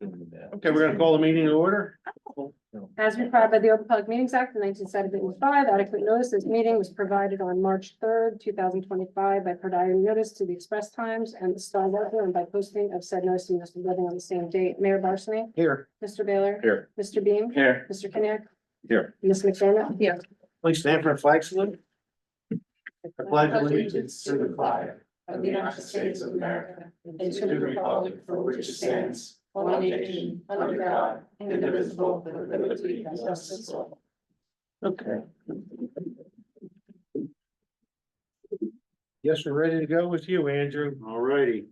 Okay, we're gonna call the meeting to order. As required by the Open Public Meetings Act of 1975, adequate notice this meeting was provided on March 3rd, 2025 by per diary notice to the Express Times and the Star Ledger and by posting of said notice and must be living on the same date. Mayor Barsney? Here. Mr. Baylor? Here. Mr. Beam? Here. Mr. Kenick? Here. Ms. McDermott? Here. Please stand for a flag salute. I pledge Allegiance to the flag of the United States of America and to the republic for which it stands, one nation, under God, indivisible, with liberty and justice for all. Okay. Yes, we're ready to go with you, Andrew. All righty.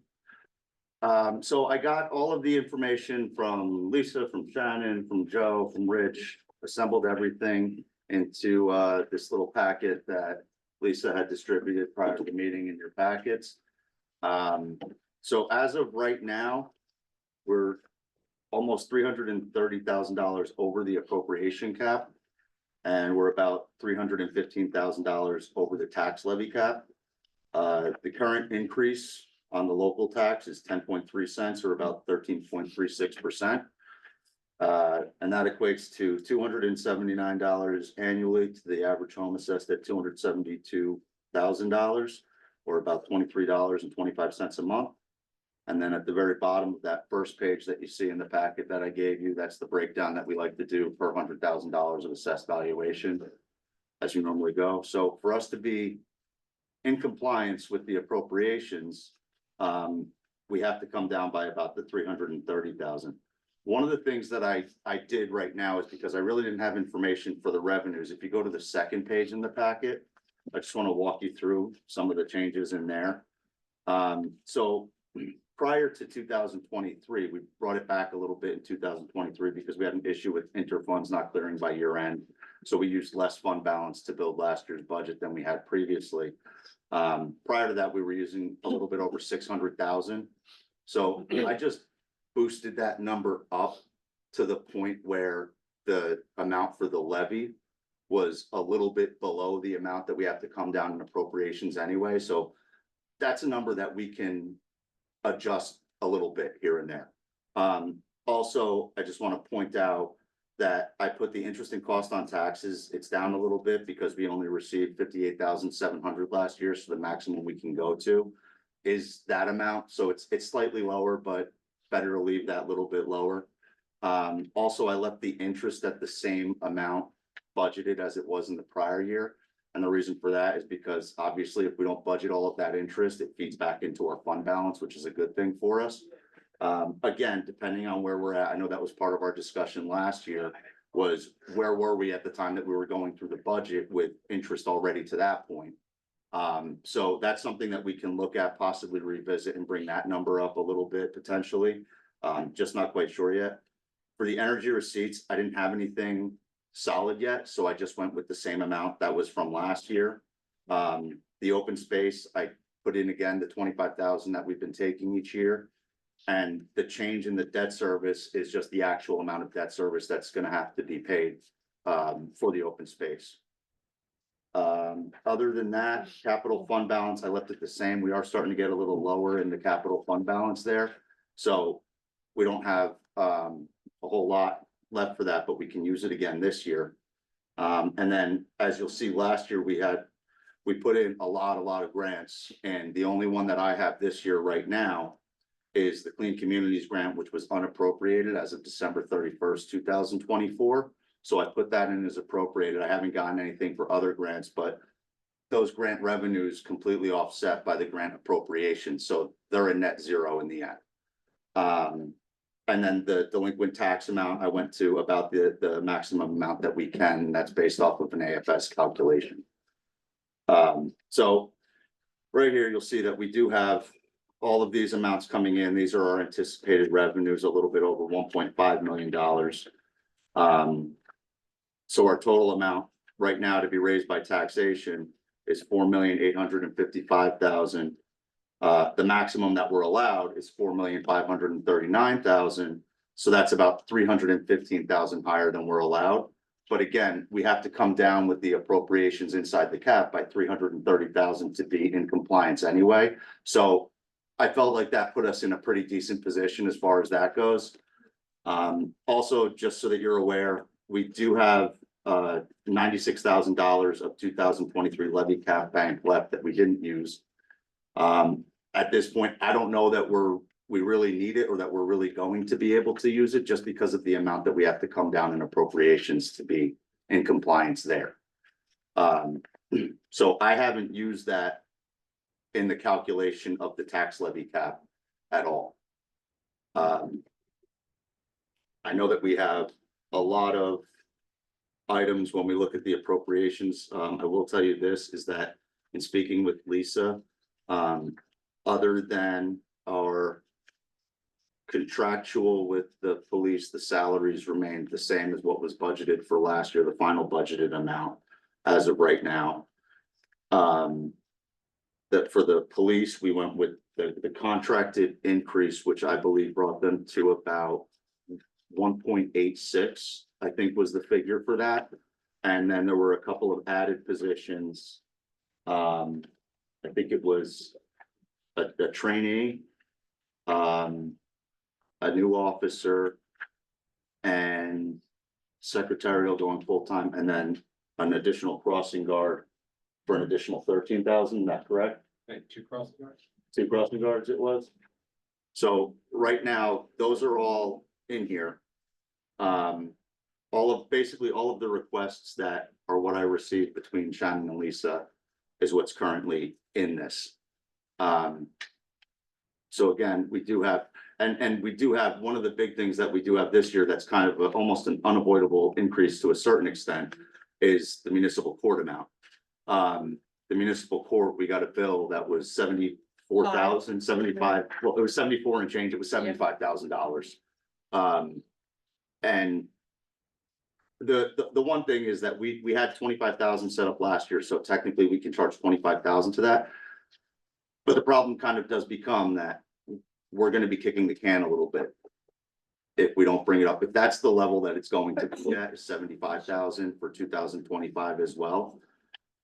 So I got all of the information from Lisa, from Shannon, from Joe, from Rich, assembled everything into this little packet that Lisa had distributed prior to the meeting in your packets. So as of right now, we're almost $330,000 over the appropriation cap. And we're about $315,000 over the tax levy cap. The current increase on the local tax is 10.3 cents or about 13.36%. And that equates to $279 annually to the average home assessed at $272,000 or about $23.25 a month. And then at the very bottom of that first page that you see in the packet that I gave you, that's the breakdown that we like to do per $100,000 of assessed valuation as you normally go. So for us to be in compliance with the appropriations, we have to come down by about the 330,000. One of the things that I did right now is because I really didn't have information for the revenues. If you go to the second page in the packet, I just want to walk you through some of the changes in there. So prior to 2023, we brought it back a little bit in 2023 because we had an issue with interfunds not clearing by year end. So we used less fund balance to build last year's budget than we had previously. Prior to that, we were using a little bit over 600,000. So I just boosted that number up to the point where the amount for the levy was a little bit below the amount that we have to come down in appropriations anyway. So that's a number that we can adjust a little bit here and there. Also, I just want to point out that I put the interest and cost on taxes. It's down a little bit because we only received 58,700 last year. So the maximum we can go to is that amount. So it's slightly lower, but better to leave that little bit lower. Also, I left the interest at the same amount budgeted as it was in the prior year. And the reason for that is because obviously if we don't budget all of that interest, it feeds back into our fund balance, which is a good thing for us. Again, depending on where we're at, I know that was part of our discussion last year, was where were we at the time that we were going through the budget with interest already to that point. So that's something that we can look at, possibly revisit and bring that number up a little bit potentially. Just not quite sure yet. For the energy receipts, I didn't have anything solid yet, so I just went with the same amount that was from last year. The open space, I put in again the 25,000 that we've been taking each year. And the change in the debt service is just the actual amount of debt service that's going to have to be paid for the open space. Other than that, capital fund balance, I left it the same. We are starting to get a little lower in the capital fund balance there. So we don't have a whole lot left for that, but we can use it again this year. And then as you'll see, last year we put in a lot of grants, and the only one that I have this year right now is the Clean Communities Grant, which was unappropriated as of December 31st, 2024. So I put that in as appropriated. I haven't gotten anything for other grants, but those grant revenues completely offset by the grant appropriation. So they're a net zero in the end. And then the delinquent tax amount, I went to about the maximum amount that we can, and that's based off of an AFS calculation. So right here, you'll see that we do have all of these amounts coming in. These are our anticipated revenues, a little bit over $1.5 million. So our total amount right now to be raised by taxation is $4,855,000. The maximum that we're allowed is $4,539,000. So that's about $315,000 higher than we're allowed. But again, we have to come down with the appropriations inside the cap by $330,000 to be in compliance anyway. So I felt like that put us in a pretty decent position as far as that goes. Also, just so that you're aware, we do have $96,000 of 2023 levy cap bank left that we didn't use. At this point, I don't know that we really need it or that we're really going to be able to use it just because of the amount that we have to come down in appropriations to be in compliance there. So I haven't used that in the calculation of the tax levy cap at all. I know that we have a lot of items when we look at the appropriations. I will tell you this, is that in speaking with Lisa, other than our contractual with the police, the salaries remained the same as what was budgeted for last year, the final budgeted amount as of right now. That for the police, we went with the contracted increase, which I believe brought them to about 1.86, I think was the figure for that. And then there were a couple of added positions. I think it was a trainee, a new officer, and secretarial going full-time, and then an additional crossing guard for an additional 13,000, is that correct? Okay, 2 crossing guards. 2 crossing guards it was. So right now, those are all in here. Basically all of the requests that are what I received between Shannon and Lisa is what's currently in this. So again, we do have, and we do have, one of the big things that we do have this year that's kind of almost an unavoidable increase to a certain extent is the municipal court amount. The municipal court, we got a bill that was 74,000, 75, well, it was 74 and change, it was $75,000. And the one thing is that we had 25,000 set up last year, so technically we can charge 25,000 to that. But the problem kind of does become that we're gonna be kicking the can a little bit if we don't bring it up. If that's the level that it's going to be at, 75,000 for 2025 as well.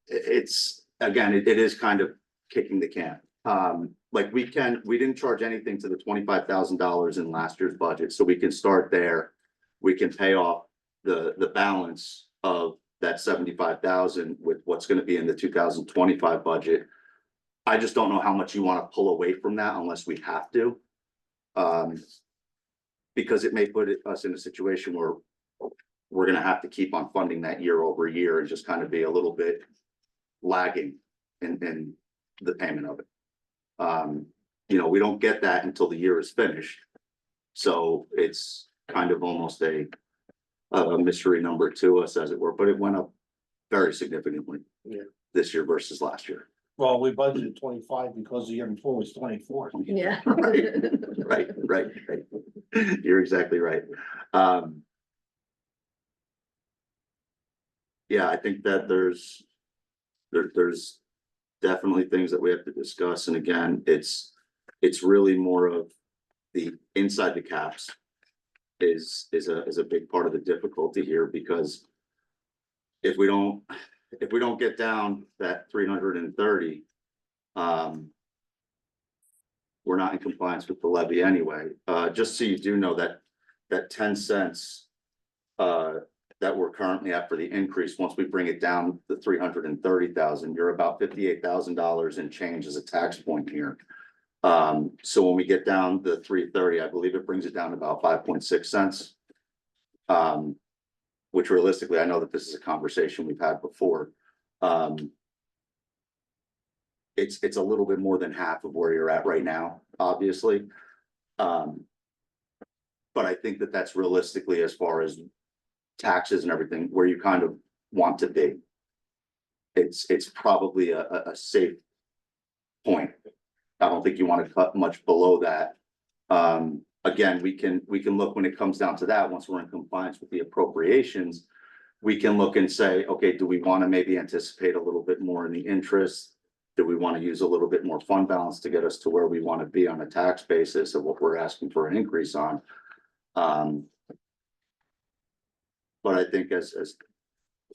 It's, again, it is kind of kicking the can. Like we didn't charge anything to the $25,000 in last year's budget, so we can start there. We can pay off the balance of that 75,000 with what's going to be in the 2025 budget. I just don't know how much you want to pull away from that unless we have to. Because it may put us in a situation where we're going to have to keep on funding that year over year and just kind of be a little bit lagging in the payment of it. You know, we don't get that until the year is finished. So it's kind of almost a mystery number to us, as it were, but it went up very significantly this year versus last year. Well, we budgeted 25 because the year before was 24. Yeah. Right. You're exactly right. Yeah, I think that there's definitely things that we have to discuss. And again, it's really more of the inside the caps is a big part of the difficulty here, because if we don't get down that 330, we're not in compliance with the levy anyway. Just so you do know that 10 cents that we're currently at for the increase, once we bring it down to 330,000, you're about $58,000 in change as a tax point here. So when we get down to 330, I believe it brings it down to about 5.6 cents. Which realistically, I know that this is a conversation we've had before. It's a little bit more than half of where you're at right now, obviously. But I think that that's realistically, as far as taxes and everything, where you kind of want to be. It's probably a safe point. I don't think you want to cut much below that. Again, we can look when it comes down to that, once we're in compliance with the appropriations, we can look and say, okay, do we want to maybe anticipate a little bit more in the interest? Do we want to use a little bit more fund balance to get us to where we want to be on a tax basis of what we're asking for an increase on? But I think as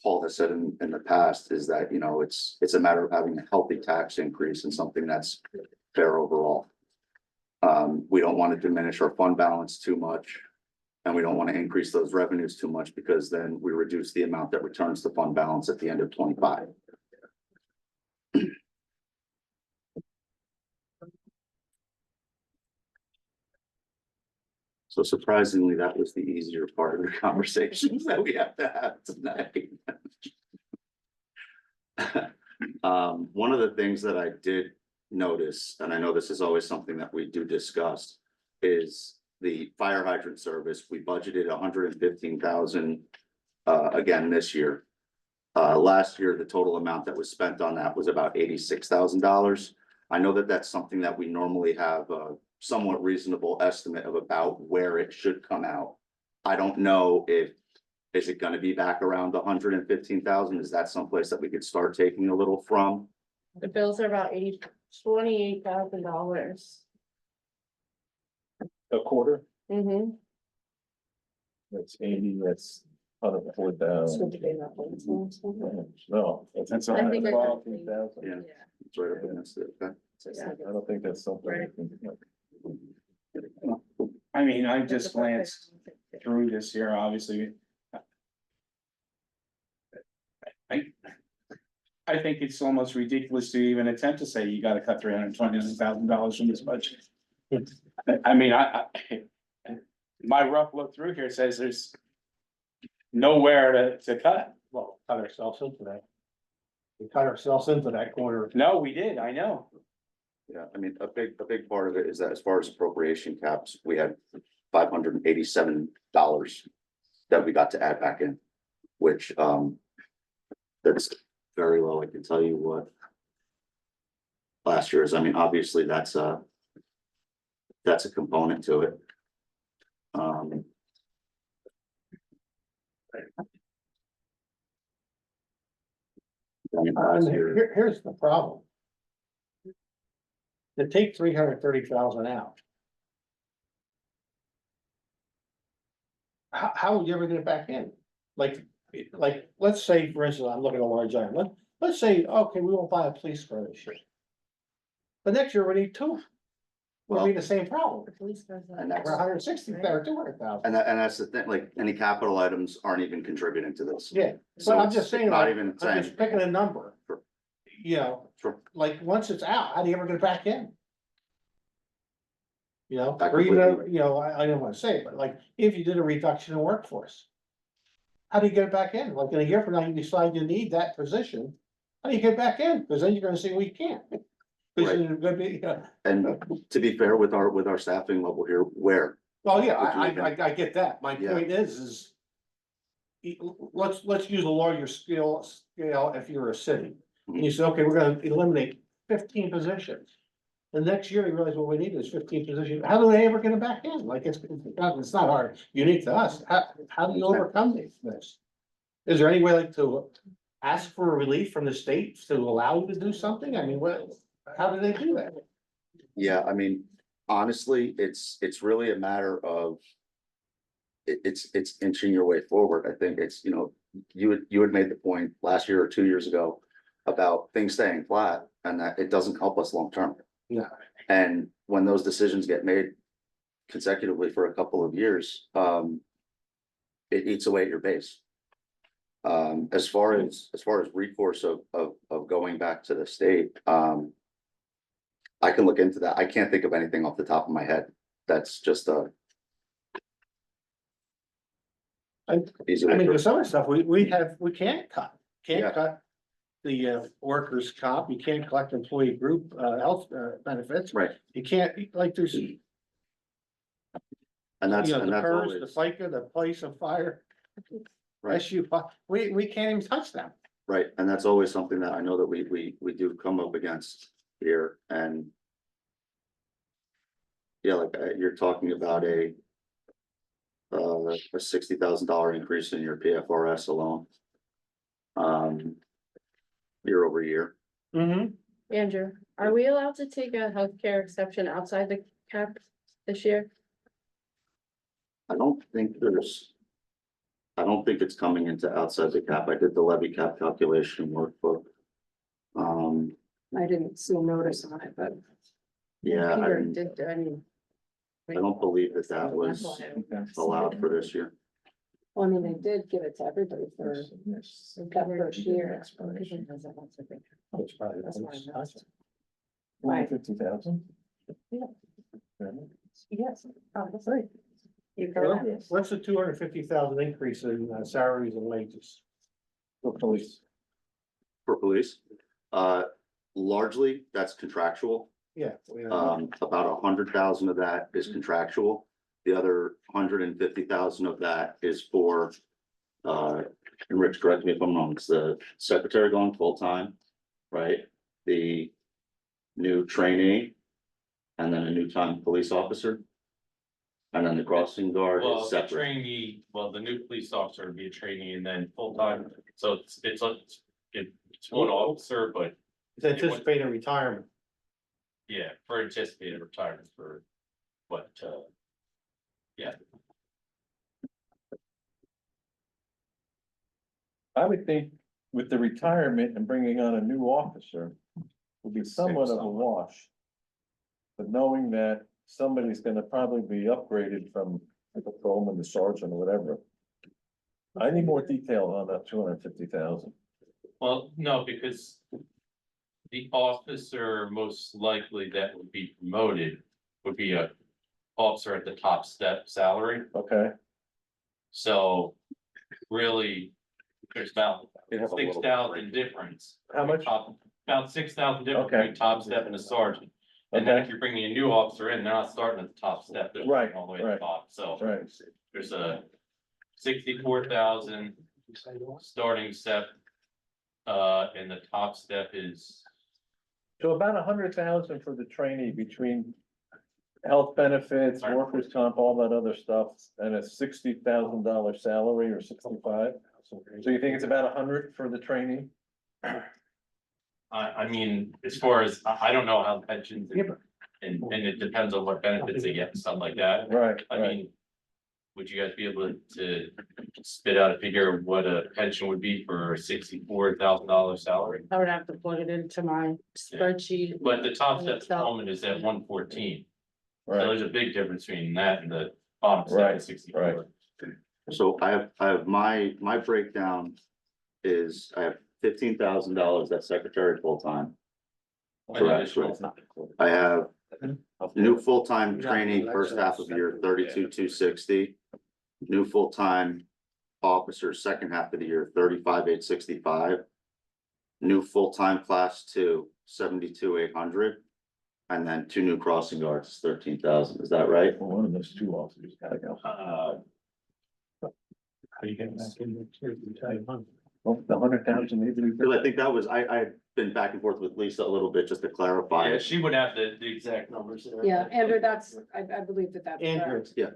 Paul has said in the past, is that, you know, it's a matter of having a healthy tax increase and something that's fair overall. We don't want to diminish our fund balance too much. And we don't want to increase those revenues too much because then we reduce the amount that returns to fund balance at the end of 25. So surprisingly, that was the easier part of the conversations that we have to have tonight. One of the things that I did notice, and I know this is always something that we do discuss, is the fire hydrant service. We budgeted 115,000 again this year. Last year, the total amount that was spent on that was about $86,000. I know that that's something that we normally have a somewhat reasonable estimate of about where it should come out. I don't know if, is it gonna be back around 115,000? Is that someplace that we could start taking a little from? The bills are about $28,000. A quarter, Mm-hmm. that's 80, that's 104,000. No, that's I think I- 112,000. Yeah. It's right up against it, okay? I don't think that's something. Right. I mean, I just glanced through this here, obviously. I think it's almost ridiculous to even attempt to say you gotta cut $329,000 from this budget. I mean, my rough look through here says there's nowhere to cut. Well, cut ourselves into that. We cut ourselves into that corner. No, we did, I know. Yeah, I mean, a big part of it is that as far as appropriation caps, we had $587 that we got to add back in, which, that's very low. I can tell you what last year's, I mean, obviously that's a component to it. I mean, last year- Here's the problem. To take 330,000 out. How would you ever get it back in? Like, let's say, for instance, I'm looking at a large item, let's say, okay, we won't buy a police car this year. But next year we need two. We'll be the same problem. And that's, We're 160 or 200,000. and that's the thing, like, any capital items aren't even contributing to this. Yeah, So but I'm it's just saying, not like, even I'm saying. just picking a number. Sure. You know, Sure. like, once it's out, how do you ever get it back in? You know, I or even, completely- you know, I don't wanna say it, but like, if you did a reduction in workforce. How do you get it back in? Like, in a year from now, you decide you need that position, how do you get it back in? Cause then you're gonna say, we can't. Cause Right. you're gonna be, And to be fair with our staffing level here, where, well, yeah, Would you I get that, my Yeah. point is. Let's use a larger scale if you're a city, and you say, okay, we're gonna eliminate 15 positions. The next year you realize what we need is 15 positions, how do they ever get it back in? Like, it's not hard, unique to us, how do you overcome this? Is there any way like to ask for relief from the state to allow you to do something? I mean, how do they do that? yeah, I mean, honestly, it's really a matter of. It's inching your way forward. I think it's, you know, you had made the point last year or 2 years ago about things staying flat and that it doesn't help us long term. No. And when those decisions get made consecutively for a couple of years, it eats away at your base. As far as recourse of going back to the state, I can look into that. I can't think of anything off the top of my head. That's just a. Easy way I mean, to- there's some of the stuff we can't cut, Yeah. can't cut. The workers' comp, you can't collect employee group health benefits, Right, you can't, like, there's, you and that's, know, and the that's PERS, the always, FICA, the police and fire. right, SU, we can't even touch them. right, and that's always something that I know that we do come up against here, and. Yeah, like, you're talking about a $60,000 increase in your PFRS alone. Year over year. Andrew, are we allowed to take a healthcare exception outside the cap this year? I don't think it's coming into outside the cap. I did the levy cap calculation workbook. I didn't see a notice on it, but Yeah, I Peter didn't- did, I mean, I don't believe that that was allowed for this year. Well, I mean, they did give it to everybody for that first year. It's probably- $50,000. Yes, obviously. You Well, got it. What's the 250,000 increase in salaries and wages? For police. For police, largely, that's contractual. Yeah. About 100,000 of that is contractual. The other 150,000 of that is for, and Rich, correct me if I'm wrong, it's the secretary going full-time, right? The new trainee, and then a new time police officer. And then the crossing guard Well, is the separate. trainee, well, the new police officer would be a trainee and then full-time, so it's one officer, but It's anticipated retirement. yeah, for anticipated retirement for what, yeah. I would think with the retirement and bringing on a new officer would be somewhat of a wash. But knowing that somebody's gonna probably be upgraded from a patrolman to sergeant or whatever. I need more detail on that 250,000. Well, no, because the officer most likely that would be promoted would be a officer at the top step salary, Okay, so really, there's about You'd have a little 6,000 difference. how much? About 6,000 difference Okay. between top step and a sergeant. And then Okay. if you're bringing a new officer in, they're not starting at the top step, they're Right, starting all the way at right. the top, so Right, there's a 64,000 starting step. And the top step is, so about 100,000 for the trainee between health benefits, Right. workers' comp, all that other stuff, and a $60,000 salary or 65. So you think it's about 100 for the trainee? I mean, as far as, I don't know how pensions Yeah, but- and it depends on what benefits they get and stuff like that. Right, I right. mean, would you guys be able to spit out a figure of what a pension would be for a $64,000 salary? I would have to plug it into my spreadsheet. But the top step enrollment is at 114, so Right, there's a big difference between that and the bottom step Right, at 64. So I have my breakdown is I have $15,000, that's secretary full-time. And additional- I have new full-time trainee first half of the year, 32,260. New full-time officer second half of the year, 35,865. New full-time class 2, 72,800. And then 2 new crossing guards, is 13,000, is that right? well, one of those two officers gotta go. How you getting back in there? Well, the 100,000 maybe. we could- Because I think that was, I've been back and forth with Lisa a little bit just to clarify. Yeah, she would have the exact numbers there. Yeah, Andrew, I believe that that's Andrew. correct. Yeah.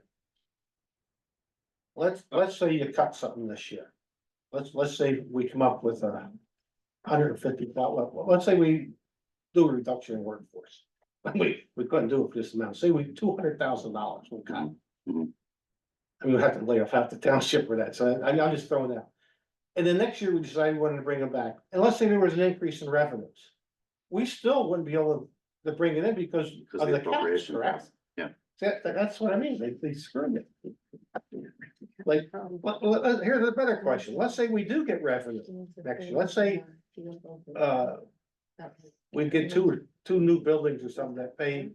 Let's say you cut something this year. Let's say we come up with 150,000, let's say we do a reduction in workforce. We couldn't do it for this amount, say we $200,000 we cut. Mhm. I mean, we have to lay off half the township for that, so I'm just throwing that. And then next year we decided we wanted to bring them back, and let's say there was an increase in revenues. We still wouldn't be able to bring it in because Because of the the caps, appropriation. correct? Yeah. That's what I mean, they screwed it. Like, here's a better question, let's say we do get revenue next year, let's say, we get two new buildings or something that pay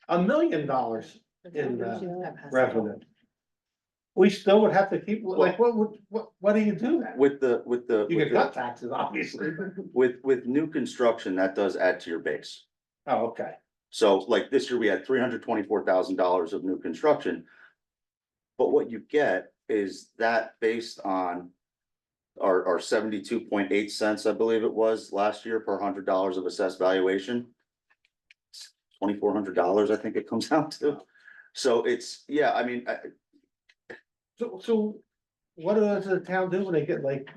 $1 million in revenue. We still would have to keep, like, what do you do then? With the, You can cut taxes, obviously. with new construction, that does add to your base. Oh, okay. So like this year, we had $324,000 of new construction. But what you get is that based on our 72.8 cents, I believe it was last year per $100 of assessed valuation. $2,400, I think it comes out to. So it's, yeah, I mean, So what does the town do when they get like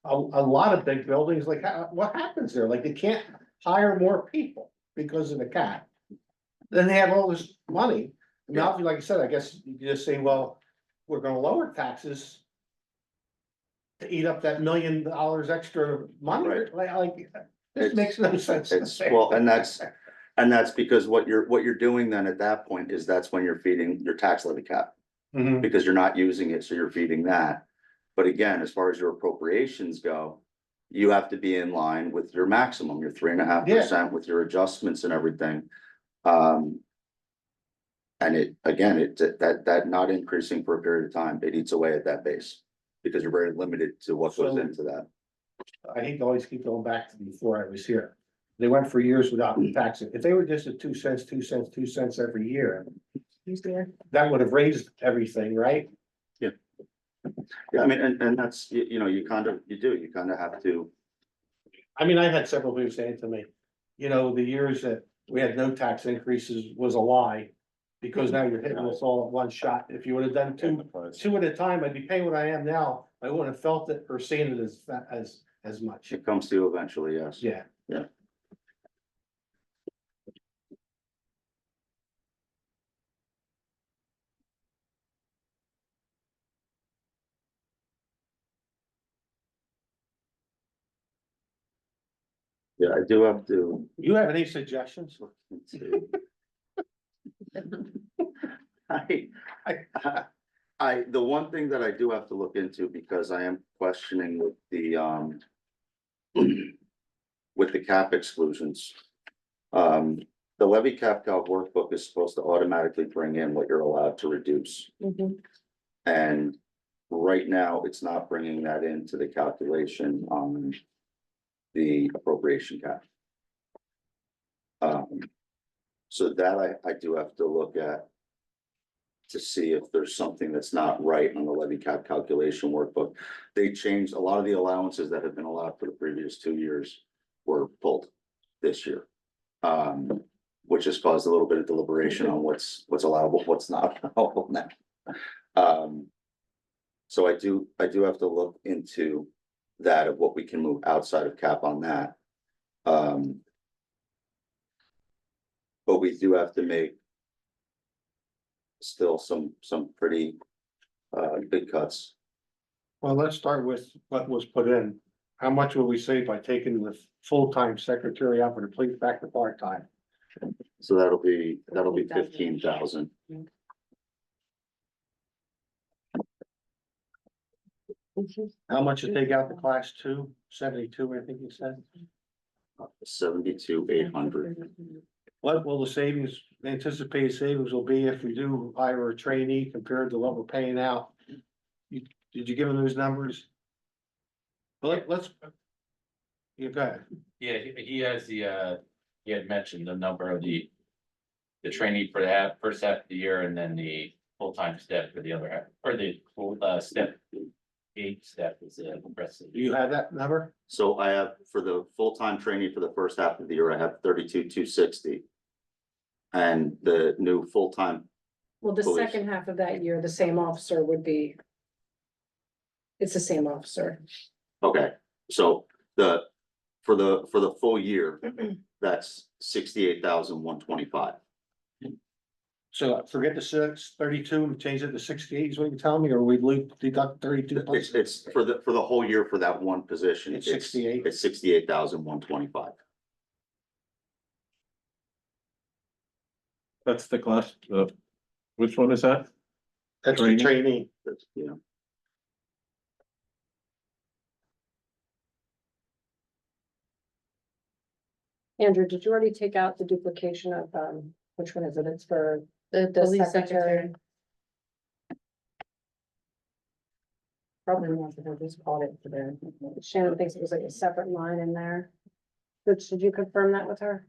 a lot of big buildings? Like, what happens there? Like, they can't hire more people because of the cap. Then they have all this money. I mean, obviously, like I said, I guess you could just say, well, we're gonna lower taxes to eat up that $1 million extra money. Right. Like, this makes no sense. it's, well, and that's, And that's because what you're doing then at that point is that's when you're feeding your tax levy cap, Mhm. because you're not using it, so you're feeding that. But again, as far as your appropriations go, you have to be in line with your maximum, your 3.5% with your adjustments and everything. And that not increasing for a period of time, it eats away at that base, because you're very limited to what goes So- into that. I hate to always keep going back to before I was here. They went for years without taxing. If they were just at 2 cents, 2 cents, 2 cents every year, that would have raised everything, right? Yeah, I mean, and that's, you know, you kind of have to, I mean, I've had several people saying to me, you know, the years that we had no tax increases was a lie. Because now you're hitting us all at one shot. If you would have done two at a time, I'd be paying what I am now. I wouldn't have felt it or seen it as much. it comes to you eventually, yes. Yeah. Yeah, I do have to. You have any suggestions? Let's see. The one thing that I do have to look into, because I am questioning with the with the cap exclusions. The levy cap calc workbook is supposed to automatically bring in what you're allowed to reduce. And right now, it's not bringing that into the calculation on the appropriation cap. So that I do have to look at to see if there's something that's not right on the levy cap calculation workbook. They changed a lot of the allowances that have been allowed for the previous 2 years were pulled this year. Which has caused a little bit of deliberation on what's allowable, what's not allowable now. So I do have to look into that of what we can move outside of cap on that. But we do have to make still some pretty big cuts. Well, let's start with what was put in. How much will we save by taking the full-time secretary out for the police back to part-time? So that'll be 15,000. How much to take out the class 2? 72, I think you said. 72,800. What will the savings, anticipated savings will be if we do hire a trainee compared to what we're paying out? Did you give them those numbers? Well, let's. You go ahead. Yeah, he has he had mentioned the number of the trainee for the first half of the year, and then the full-time step for the other half, or the full step. 8 step is the rest of Do you have that number? So I have, for the full-time training for the first half of the year, I have 32,260. And the new full-time, Well, the Police. second half of that year, the same officer would be. It's the same officer. okay, so for the full year, that's 68,125. So forget the 32 and change it to 68 is what you're telling me, or we deduct 32? It's for the whole year for that one position. It's 68. It's 68,125. That's the class, which one is that? That's the trainee. That's, you know, Andrew, did you already take out the duplication of, which one is it? It's for The the police secretary. secretary. Probably not, because I just called it for the, Shannon thinks it was like a separate line in there. Which, did you confirm that with her?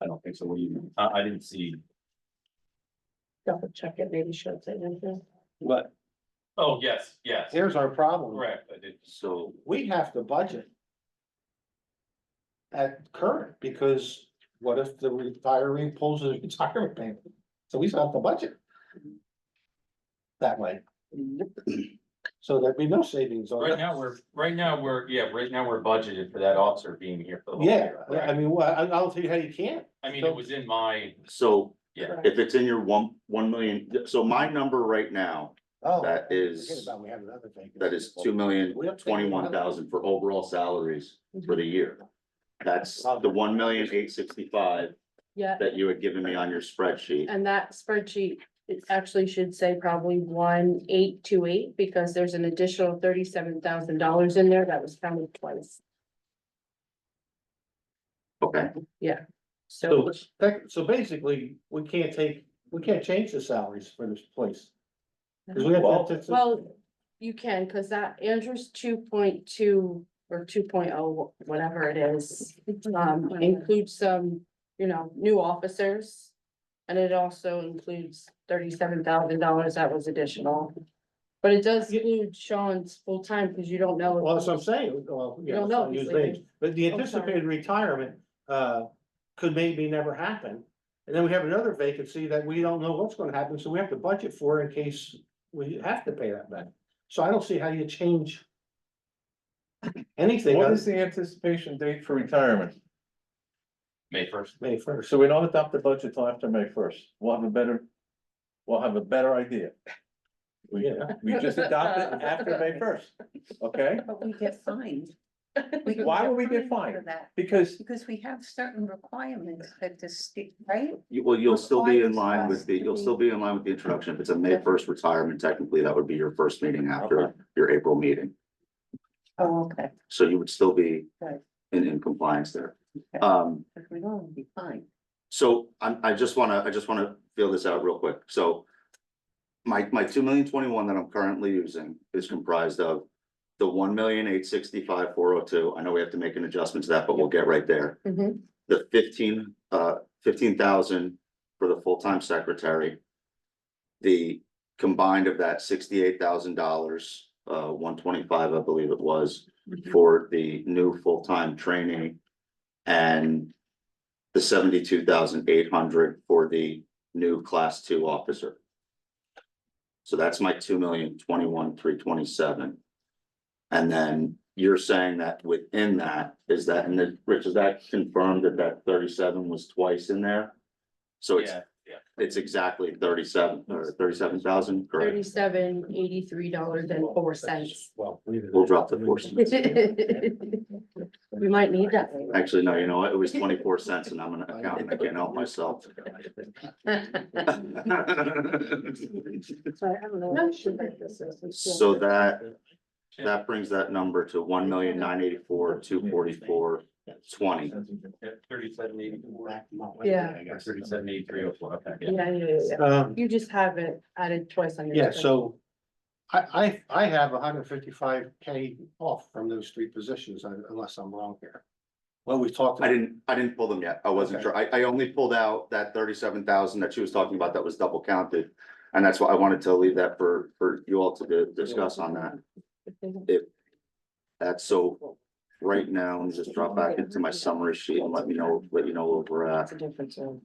I don't think so. What do you, I didn't see. Double check it, maybe show it in there. But Oh, yes, here's our problem. correct, I did. so We have to budget at current, because what if the retiree pulls his retirement payment? So we still have to budget that way. So there'd be no savings on Right that. now, we're budgeted for that officer being here for the whole Yeah, year. yeah, I mean, well, I don't see how you can't. I mean, it was in my, so yeah, if it's in your 1 million, so my number right now, Oh, That is- forget about we have another thing. that is 2,021,000 for overall salaries for the year. That's the 1,865,000 Yeah, that you had given me on your spreadsheet. and that spreadsheet, it actually should say probably 1,828, because there's an additional $37,000 in there that was counted twice. Okay, So, So basically, we can't change the salaries for this place. 'Cause we have Well- to, well, you can, because that Andrew's 2.2 or 2.0, whatever it is, includes some, new officers. And it also includes $37,000 that was additional. But it does include Sean's full-time, because you don't know. well, that's what I'm saying, well, You yeah, don't let's know not if use he's leaving. names, but the Oh, sorry. anticipated retirement, could maybe never happen. And then we have another vacancy that we don't know what's gonna happen, so we have to budget for in case we have to pay that back. So I don't see how you change anything What on is the anticipation date for retirement? May first. May first. So we don't adopt the budget till after May first. We'll have a better idea. Yeah. We just adopted it after May first, okay? But we get fined. Why would we get fined? For that, Because because we have certain requirements that the state, right? you'll still be in Requires line us with the, to you'll be- still be in line with the introduction. If it's a May first retirement, technically, that would be your first meeting after Okay. your April meeting. Oh, okay, So you would still be Right. in compliance there. Okay. Um, if we don't, be fine. so I just wanna feel this out real quick. So my 2,021,000 that I'm currently using is comprised of the 1,865,402. I know we have to make an adjustment to that, but we'll get right there. Mhm. The 15,000 for the full-time secretary. The combined of that $68,000, 125, I believe it was, for the new full-time training. And the 72,800 for the new class 2 officer. So that's my 2,021,327. And then you're saying that within that, is that, and then, Rich, is that confirmed that 37 was twice in there? So it's, Yeah. it's exactly 37 or 37,000, correct? $37,083.04. Well, leave it. We'll drop the 4 cents. We might need that later. Actually, no, you know what? It was 24 cents and I'm an accountant. I can't help myself. So I don't know. what I should make this as. It's still- So that brings that number to 1,984,244,20. 3784. Yeah. 378304, okay. Yeah. You just have it added twice on your. Yeah, spreadsheet. so I have 155K off from those 3 positions, unless I'm wrong here. Well, we talked. I didn't pull them yet. I wasn't Okay. sure. I only pulled out that 37,000 that she was talking about that was double counted. And that's why I wanted to leave that for you all to discuss on that. That's so, right now, let me just drop back into my summary sheet and let you know where we're at. That's a difference. No,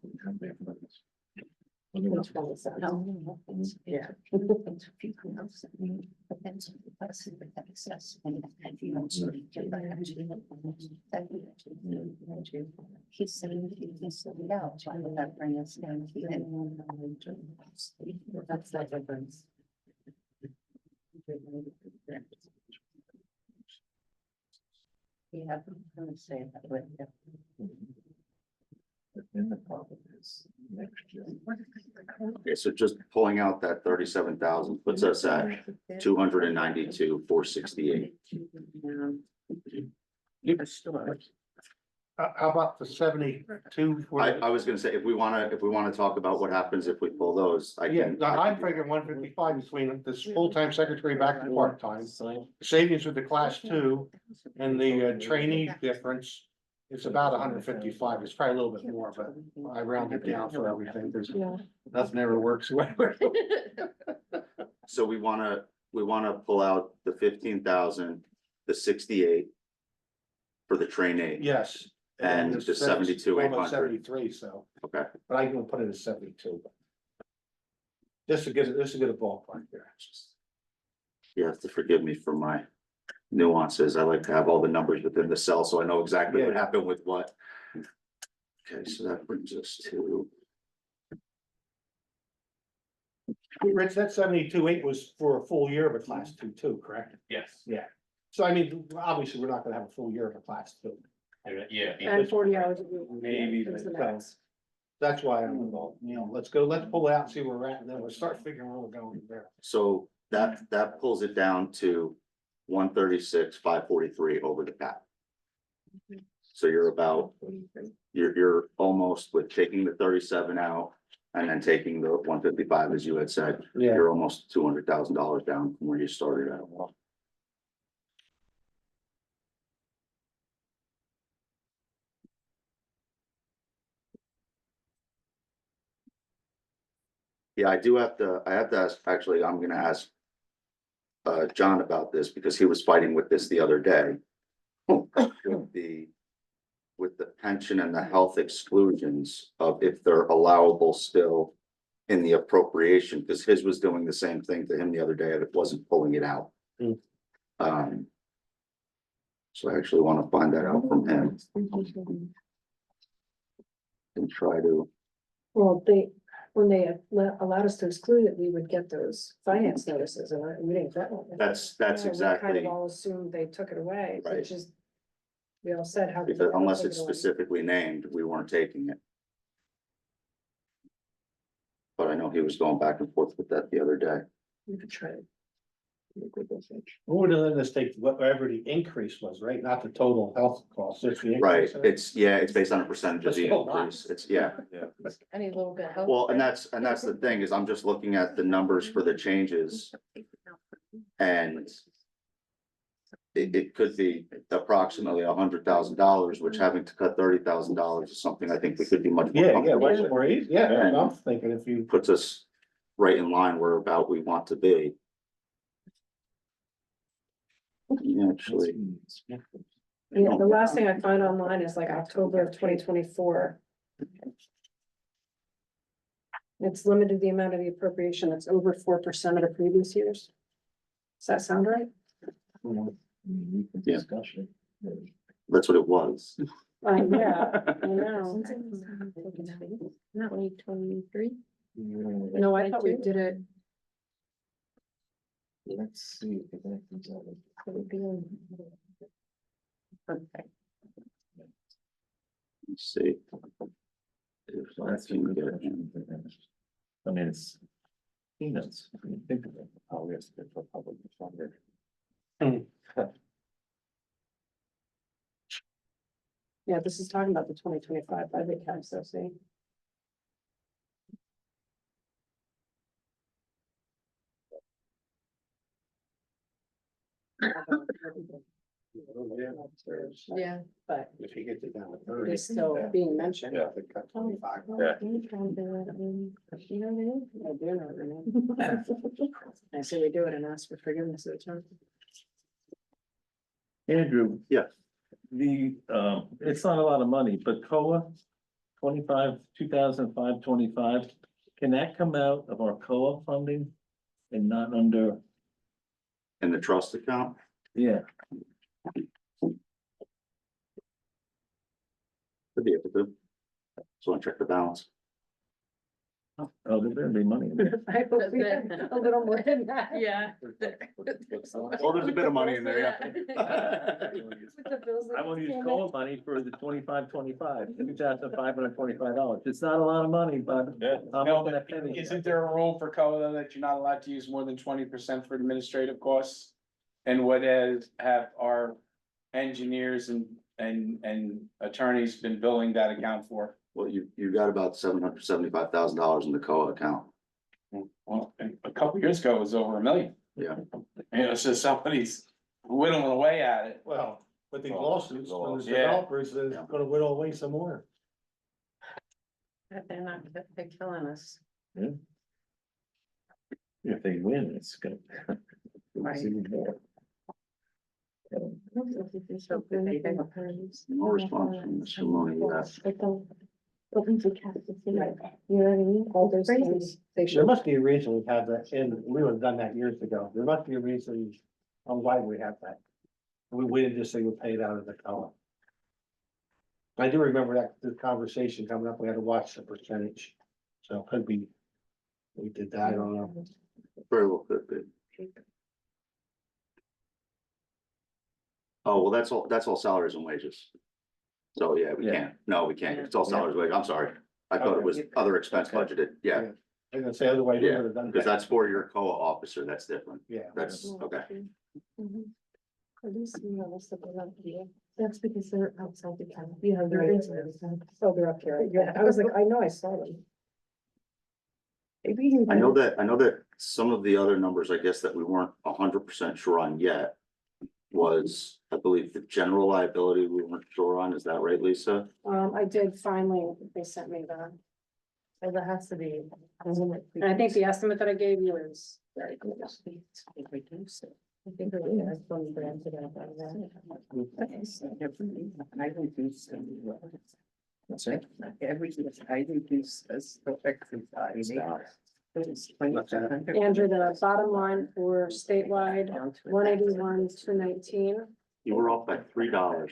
Yeah. it's a few else that need, but that's the person with access and if you don't sort of get that, he's saying he can sort it out, why would that bring us down here? That's the difference. Yeah, I'm gonna say that, but. then the problem is next year. Okay, so just pulling out that 37,000 puts us at 292,468. How about the 72 for? I was gonna say, if we wanna talk about what happens if we pull those, I Yeah, can. I'm figuring 155 between this full-time secretary back to part-time, savings with the class 2 and the trainee difference. It's about 155, it's probably a little bit more, but I rounded down for everything, there's nothing ever works. So we wanna pull out the 15,000, the 68. For the trainee, Yes. And the 72,800. Almost 73, so, okay, but I can put it at 72. Just to get a ballpark there. you have to forgive me for my nuances, I like to have all the numbers within the cell, so I know exactly what Yeah. happened with what. Okay, so that brings us to, Rich, that 72.8 was for a full year of a class 2 too, correct? Yes. Yeah. So I mean, obviously, we're not gonna have a full year of a class 2 Yeah. And 40 hours a week. Maybe is the the- max. That's why I'm involved, you know, let's pull it out and see where we're at, and then we'll start figuring where we're going there. So that pulls it down to 136,543 over the cap. So you're about, you're almost with taking the 37 out and then taking the 155, as you had said, Yeah, you're almost $200,000 down from where you started at. Yeah, I have to ask, actually, I'm gonna ask John about this because he was fighting with this the other day. With the pension and the health exclusions of if they're allowable still in the appropriation, because his was doing the same thing to him the other day, and it wasn't pulling it out. Hmm. So I actually want to find that out from him and try to, Well, when they allowed us to exclude it, we would get those finance notices and we didn't get one. that's Yeah, we kind exactly, of all assumed they took it away, Right. which is, we all said how. could because they ever unless take it's it away? specifically named, we weren't taking it. But I know he was going back and forth with that the other day. We could try to. we would have let us take whatever the increase was, right, not the total health cost, just the Right, increase. it's based on a percentage of the That's a lot. increase, yeah. Any little bit help. Well, and that's the thing is I'm just looking at the numbers for the changes and it could be approximately $100,000, which having to cut $30,000 is something I think we could be much more Yeah, comfortable much with. more easy, yeah, Yeah. I'm thinking if you, Puts us right in line where about we want to be. Actually, Yeah, the last thing I find online is like October of 2024. It's limited the amount of the appropriation that's over 4% of the previous years. Does that sound right? Yeah. That's what it was. Yeah, I know. Not only 23. No, I thought we did it. Let's see. Let's see. If I That's a can good get it. question. I mean, it's peanuts, when you think of it, how we have to get for public funded. Yeah, this is talking about the 2025 budget cap, so see. Yeah. But if you get it down to it 30. is still being mentioned. Yeah. they cut 25. Yeah. I do know what I mean. I say we do it and ask for forgiveness at the time. Andrew. Yeah. It's not a lot of money, but COA, 2005, can that come out of our COA funding? And not under, In the trust account, yeah, could be able to. So I check the balance. oh, there's gonna be money in there. I hope we have a little more than that. Yeah. Oh, there's a bit of money in there, yeah. I want to use COA money for the 25, $2,525. It's not a lot of money, but I'm No, looking but at pennies. isn't there a rule for COLA that you're not allowed to use more than 20% for administrative costs? And what have our engineers and attorneys been billing that account for? Well, you got about $775,000 in the COA account. Well, a couple years ago, it was over $1 million. Yeah. You know, so somebody's whittling away at it. Well, with these lawsuits, when the Yeah. developers is gonna whittle away some more. They're not, they're killing us. If they win, it's good. Right. No response from Mr. Mooney yet. You know what I mean? All those things, they There should. must be a reason we have that, and we would have done that years ago. There must be a reason on why we have that. We didn't just say we paid out of the column. I do remember that, the conversation coming up, we had to watch the percentage. So it could be, we did that, I don't know. Very well could be. Oh, well, that's all salaries and wages. So, yeah, we Yeah. can't, no, we can't, it's all salaries, wage. I'm sorry, I thought it was other expense budgeted, yeah, I was gonna say otherwise we Yeah, would have done. because that. that's for your COA officer, that's different, Yeah. that's, okay. That's because they're outside the county. Yeah, they're inside the county. Oh, they're up here. Yeah, I was like, I know I saw them. Maybe you I know that some of the other numbers, I guess, that we weren't 100% sure on yet. Was, I believe, the general liability we weren't sure on, is that right, Lisa? I did finally, they sent me that. So that has to be. And I think the estimate that I gave you is very good. I think it was 20 grand to that, I reduce. That's it. Every year I reduce this exercise. Andrew, the bottom line for statewide, 181, 219. You were off by $3.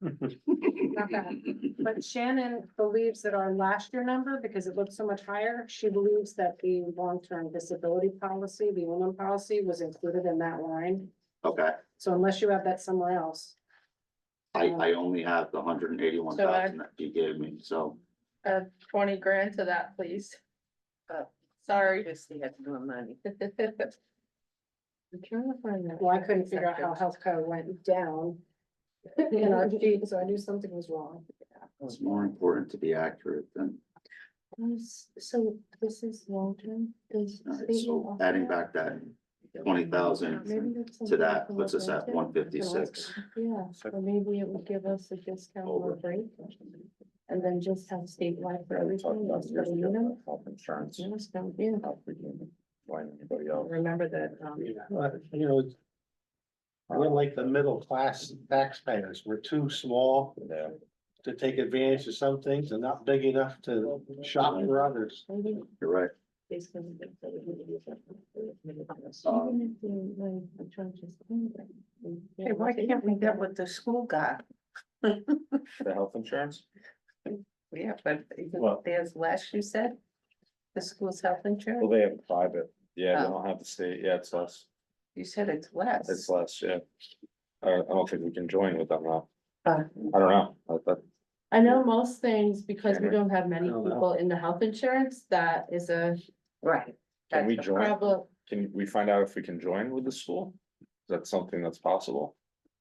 Not bad. But Shannon believes that our last year number, because it looked so much higher, she believes that the long-term disability policy, the UNUM policy, was included in that line. Okay, So unless you have that somewhere else. I only have the 181,000 that you gave me, so. 20 grand to that, please. Sorry. Obviously had more money. I'm trying to find that. Well, I couldn't figure out how health code went down in our sheet, so I knew something was wrong. It's more important to be accurate than, So this is long term. so adding back that 20,000 to that puts us at 156. Yeah, so maybe it would give us a discount or a break. And then just have statewide for everything, that's for the unit. Health insurance. Yes, don't be in. Why anybody else? Remember that, You know, we're like the middle class taxpayers. We're too small Yeah. to take advantage of some things and not big enough to shop for others. You're right. Hey, why can't we get what the school got? The health insurance? Yeah, but Well- there's less, you said? The school's health Well, insurance? they have private. Yeah, they Oh. don't have the state. Yeah, it's less. You said it's less. It's less, yeah. I don't think we can join with them now. Uh. I don't know. I know most things, because we Sure. don't have many I don't know. people in the health insurance, that is a Right. Can we That's the join? problem. Can we find out if we can join with the school? Is that something that's possible?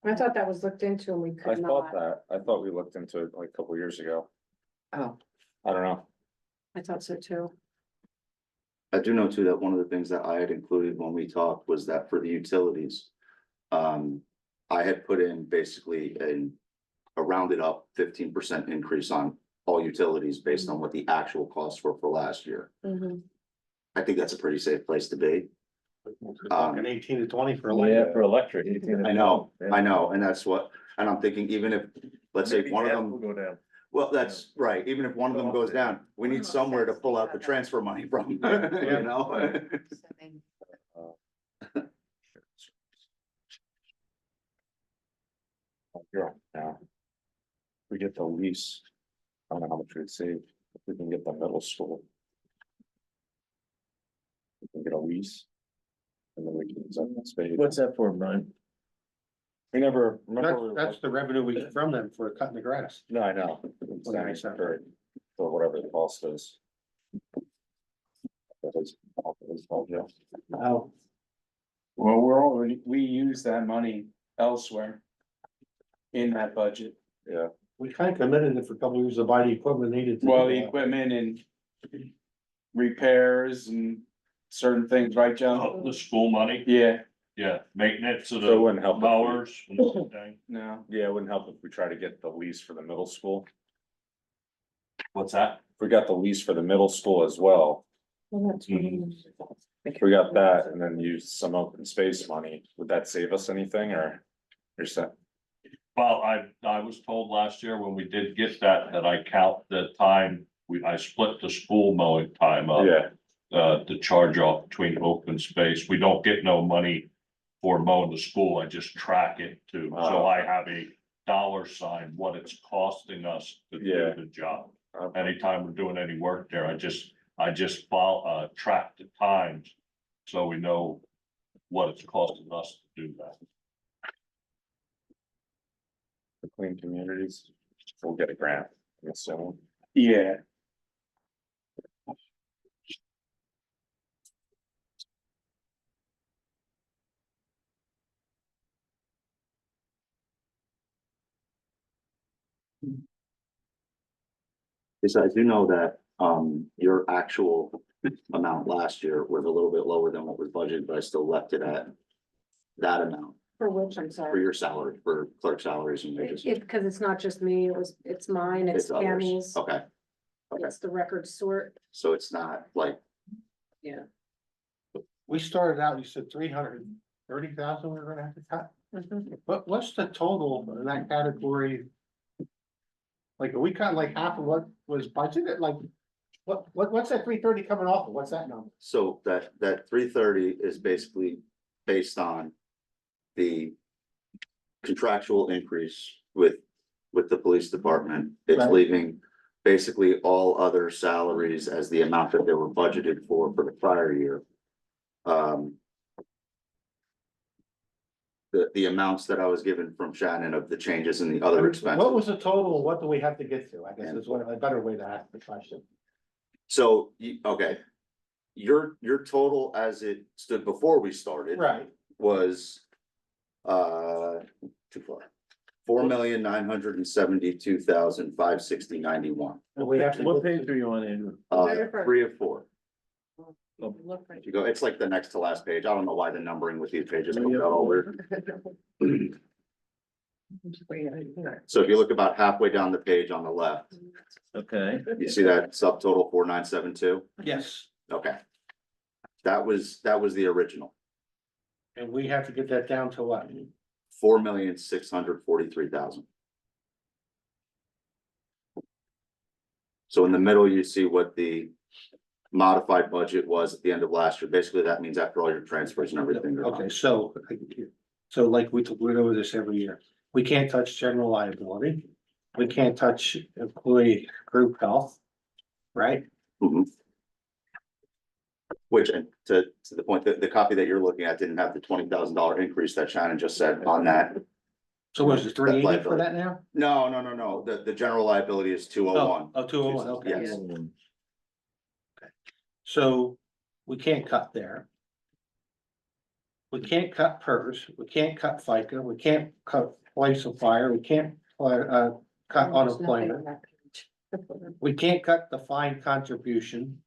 I thought that was looked into and we I could thought not. that. I thought we looked into it like a couple years ago. Oh, I don't know. I thought so too. I do know too that one of the things that I had included when we talked was that for the utilities. I had put in basically a rounded up 15% increase on all utilities based on what the actual costs were for last year. Mhm. I think that's a pretty safe place to be. Talking 18 to 20 for Yeah, for electric. 18 I know, and that's what, and I'm thinking, even if, let's say one of Will them, go down. well, that's right, even if one of them goes down, we need somewhere to pull out the transfer money from, you know? sending- You're on now. We get the lease. I don't know how much we'd save if we can get the middle school. We can get a lease. And then we can use that space. What's that for, Brian? We never, remember. That's the revenue we get from them for cutting the grass. No, I know. It's Okay, not so- for whatever the cost is. That is, yeah. Oh, Well, we use that money elsewhere. In that budget, Yeah, we kind of committed it for a couple of years to buy the equipment needed. to well, do the that. equipment and. Repairs and certain things, right, John? The school money, Yeah, yeah, maintenance of So it wouldn't help the if we- mowers and everything. no, yeah, it wouldn't help if we try to get the lease for the middle school. What's that? If we got the lease for the middle school as well, if we got that and then use some open space money, would that save us anything or? You're set? Well, I was told last year when we did get that I count the time, I split the school mowing time up. Yeah, To charge off between open space. We don't get no money for mowing the school. I just track it too. So I have a dollar sign, what it's costing us to Yeah. do the job. okay. Anytime we're doing any work there, I just follow, track the times. So we know what it's costing us to do that. The clean communities. We'll get a grant, so. Yeah. Because I do know that, your actual amount last year was a little bit lower than what was budgeted, but I still left it at that amount For which, I'm for sorry. your salary, for clerk salaries and wages. Because it's not just me, it's mine, it's It's others. Tammy's, Okay, okay, it's the record sort. so it's not like, We started out, you said 330,000 we're gonna have to cut. What's the total in that category? Like, are we cut like half of what was budgeted? Like, what's that 330 coming off of? What's that number? so that 330 is basically based on the contractual increase with the police department. It's Right. leaving basically all other salaries as the amount that they were budgeted for the prior year. The amounts that I was given from Shannon of the changes in the other What expenses. was the total? What do we have to get to? I guess is what a better way to ask the question. So, okay. Your total as it stood before we started. Right. Was, too far. 4,972,560.91. And we have to. What page are you on, Andrew? Very first. 3 of 4. Look right. If you go, it's like the next to last page. I don't know why the numbering with these pages Yeah. comes out all weird. So if you look about halfway down the page on the left, Okay, you see that subtotal 4,972? Yes, Okay. That was the original, and we have to get that down to what? 4,643,000. So in the middle, you see what the modified budget was at the end of last year. Basically, that means after all your transfers and everything. they're Okay, done. so like we went over this every year. We can't touch general liability. We can't touch employee group health. Right? Mhm. Which, and to the point that the copy that you're looking at didn't have the $20,000 increase that Shannon just said on that. So was it 380 for liability. that now? No. The general liability is 201. Oh, 201, okay. Yes. So we can't cut there. We can't cut PERS, we can't cut FICA, we can't cut police and fire, we can't cut unemployment. We can't cut the fine contribution.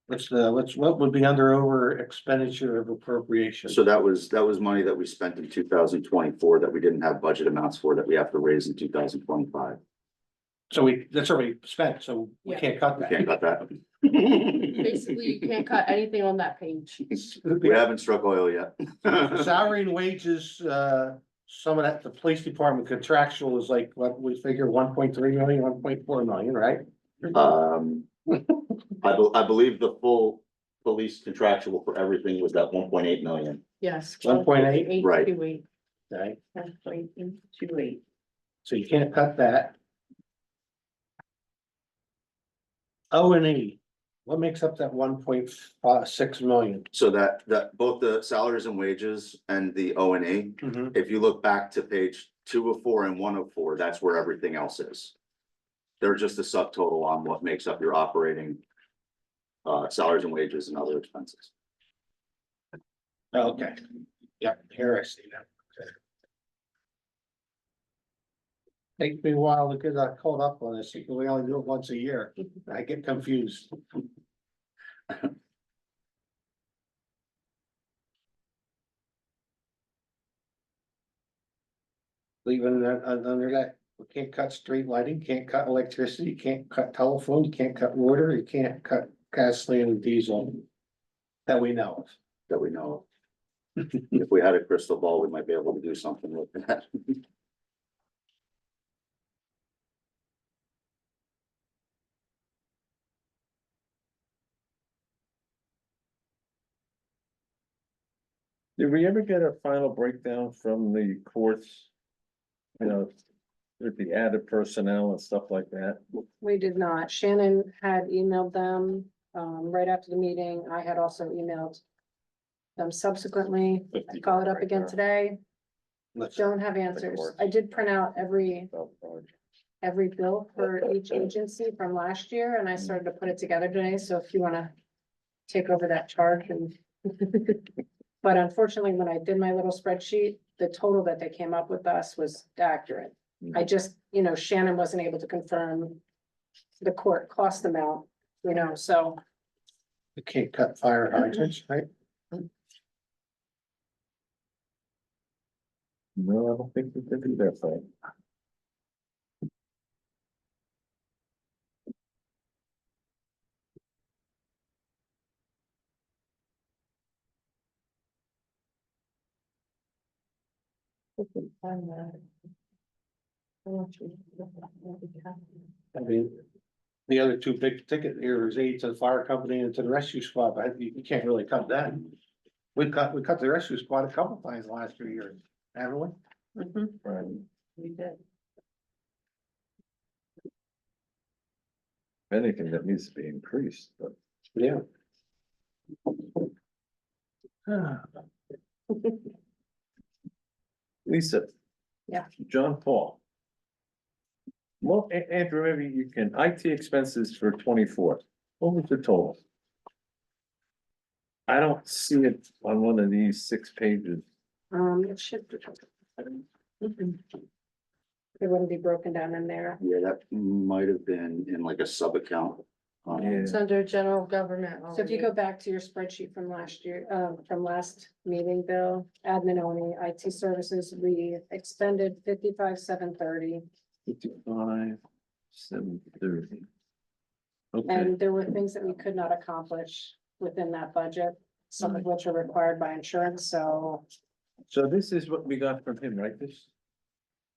What would be under over expenditure of appropriation? So that was money that we spent in 2024 that we didn't have budget amounts for that we have to raise in 2025. So that's already spent, so we Yeah. can't cut We that. can't cut that. Basically, you can't cut anything on that page. We haven't struck oil yet. Salary and wages, some of that, the police department contractual is like, what we figure 1.3 million, 1.4 million, right? I believe the full police contractual for everything was that 1.8 million. Yes. 1.8? Right. 828. Right, 1.828. so you can't cut that. O&E, what makes up that 1.6 million? So that both the salaries and wages and the O and A, Mhm. if you look back to page 2 of 4 and 1 of 4, that's where everything else is. They're just a subtotal on what makes up your operating salaries and wages and other expenses. Okay, yep, here I see that. Okay. Takes me a while to get caught up on this, because we only do it once a year, I get confused. Leaving that under that, we can't cut street lighting, can't cut electricity, can't cut telephone, you can't cut water, you can't cut gasoline and diesel. That we know of. That we know of. If we had a crystal ball, we might be able to do something with that. Did we ever get a final breakdown from the courts? You know, with the added personnel and stuff like that? We did not. Shannon had emailed them, right after the meeting. I had also emailed them subsequently. I followed up again today. don't have answers. I did print out every bill for each agency from last year, and I started to put it together today, so if you wanna take over that charge and. But unfortunately, when I did my little spreadsheet, the total that they came up with us was accurate. I just, Shannon wasn't able to confirm the court cost amount, so. You can't cut fire hydrants, right? No, I don't think we can do that, Frank. I mean, the other two big ticket areas, aid to the fire company and to the rescue squad, but you can't really cut that. We cut the rescue squad a couple times the last 3 years, haven't we? Right. We did. Anything that needs to be increased, but Yeah. Lisa. Yeah. John Paul. Well, Andrew, maybe you can, IT expenses for 24, what was the total? I don't see it on one of these 6 pages. It should. It wouldn't be broken down in there. Yeah, that might have been in like a sub account. It's under general government. So if you go back to your spreadsheet from last year, from last meeting, Bill, admin only, IT services, we expended 55,730. 55, 730. Okay, And there were things that we could not accomplish within that budget, some of which are required by insurance, so so this is what we got from him, right? This,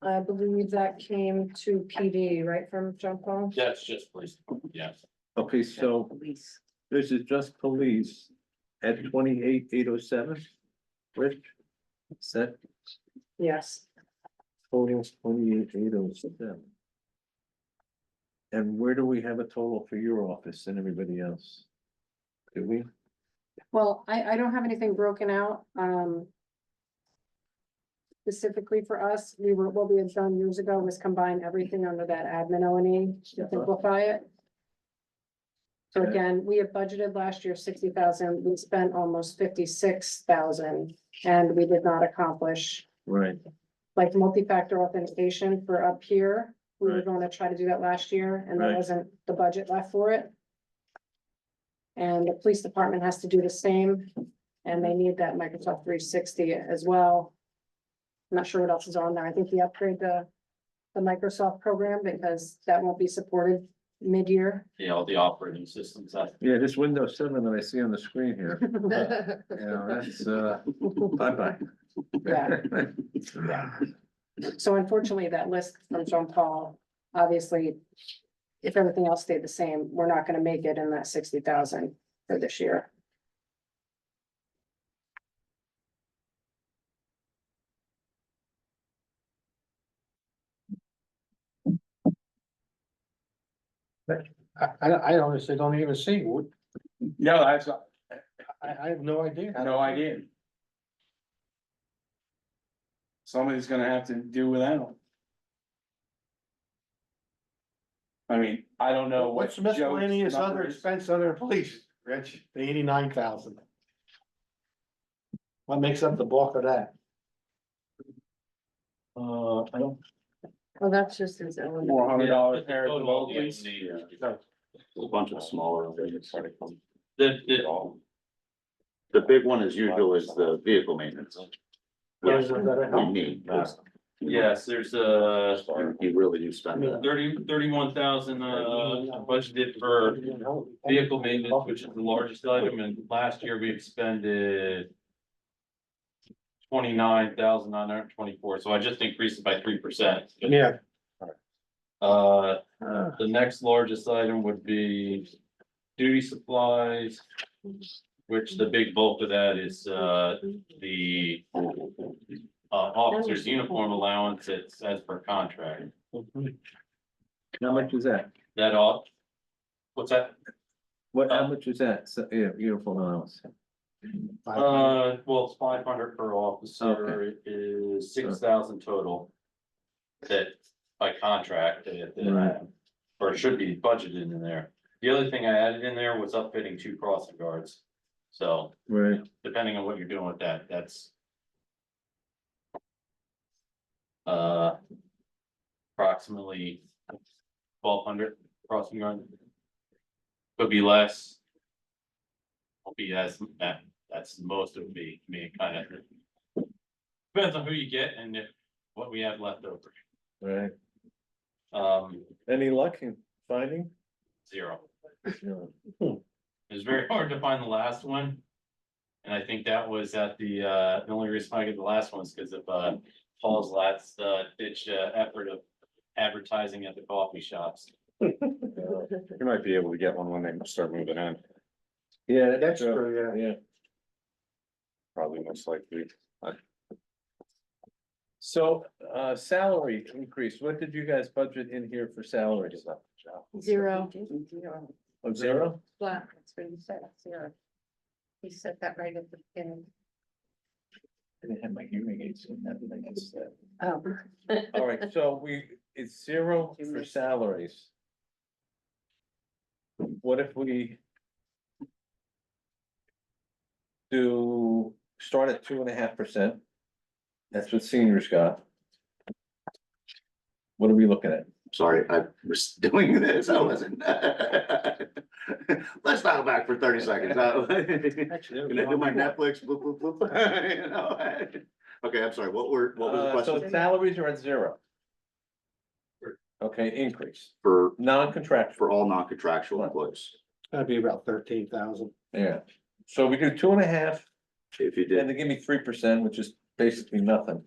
I believe that came to PD, right, from John Paul? Yeah, it's just police, yes. okay, so Police. this is just police at 28,807. Rich? Set Yes. total 28,807. And where do we have a total for your office and everybody else? Do we? Well, I don't have anything broken out, specifically for us. What we had done years ago was combine everything under that admin O&E to simplify it. So Okay. again, we have budgeted last year 60,000, we spent almost 56,000, and we did not accomplish Right, like multi-factor authentication for up here. We were Right. going to try to do that last year, and there Right. wasn't the budget left for it. And the police department has to do the same, and they need that Microsoft 360 as well. I'm not sure what else is on there. I think we upgrade the Microsoft program because that won't be supported mid-year. Yeah, all the operating systems, that, yeah, this Windows 7 that I see on the screen here, that's, bye-bye. Yeah. So unfortunately, that list from Jean Paul, obviously, if everything else stayed the same, we're not gonna make it in that 60,000 for this year. I honestly don't even see, No, that's, I have no idea. no idea. Somebody's gonna have to do without. I mean, I don't know what. What's the miscellaneous Joe's other number is. expense under police, Rich, the 89,000? What makes up the bulk of that? I don't, Well, that's just his own. $400 pair of Total, Oakleys. A bunch of smaller. ones. the, The big one as usual is the vehicle maintenance. Yeah. Which we need, 'cause yes, there's you really do spend that. 31,000, budgeted for vehicle maintenance, which is the largest item, and last year we expended 29,924, so I just increased it by 3%. Yeah. The next largest item would be duty supplies, which the big bulk of that is, the officer's uniform allowance, it's as per contract. how much is that? That all, what's that? What, how much is that? So, yeah, uniform allowance. Well, it's 500 per officer, it is 6,000 total. That by contract, or it should be budgeted in there. The other thing I added in there was upfitting 2 crossing guards. So Right. depending on what you're doing with that, that's. Approximately 1,200 crossing guard. Could be less. Won't be as, that's most of me kind of. Depends on who you get and if, what we have left over. Right. Um, Any luck in finding? 0. No. It's very hard to find the last one. And I think that was at the only reason I get the last one is because of Paul's last ditch effort of advertising at the coffee shops. You might be able to get one when they start moving in, Yeah, That's true, yeah. Yeah. probably most likely. So, salary increase, what did you guys budget in here for salaries? 0. Oh, 0? Flat. That's what he said, 0. He said that right at the beginning. I didn't have my hearing aids, so nothing against that. Oh. All right, so it's 0 for salaries. What if we start at 2.5%? That's what seniors got. What are we looking at? Sorry, I was doing this, I wasn't. Let's dial back for 30 seconds. Can I do my Netflix? Bloop, bloop, bloop? You know? Okay, I'm sorry, what was the So question? salaries are at 0. Okay, increase, For non-contractual, all non-contractual employees, That'd be about 13,000. yeah. So we do 2.5, if you and did, they give me 3%, which is basically nothing.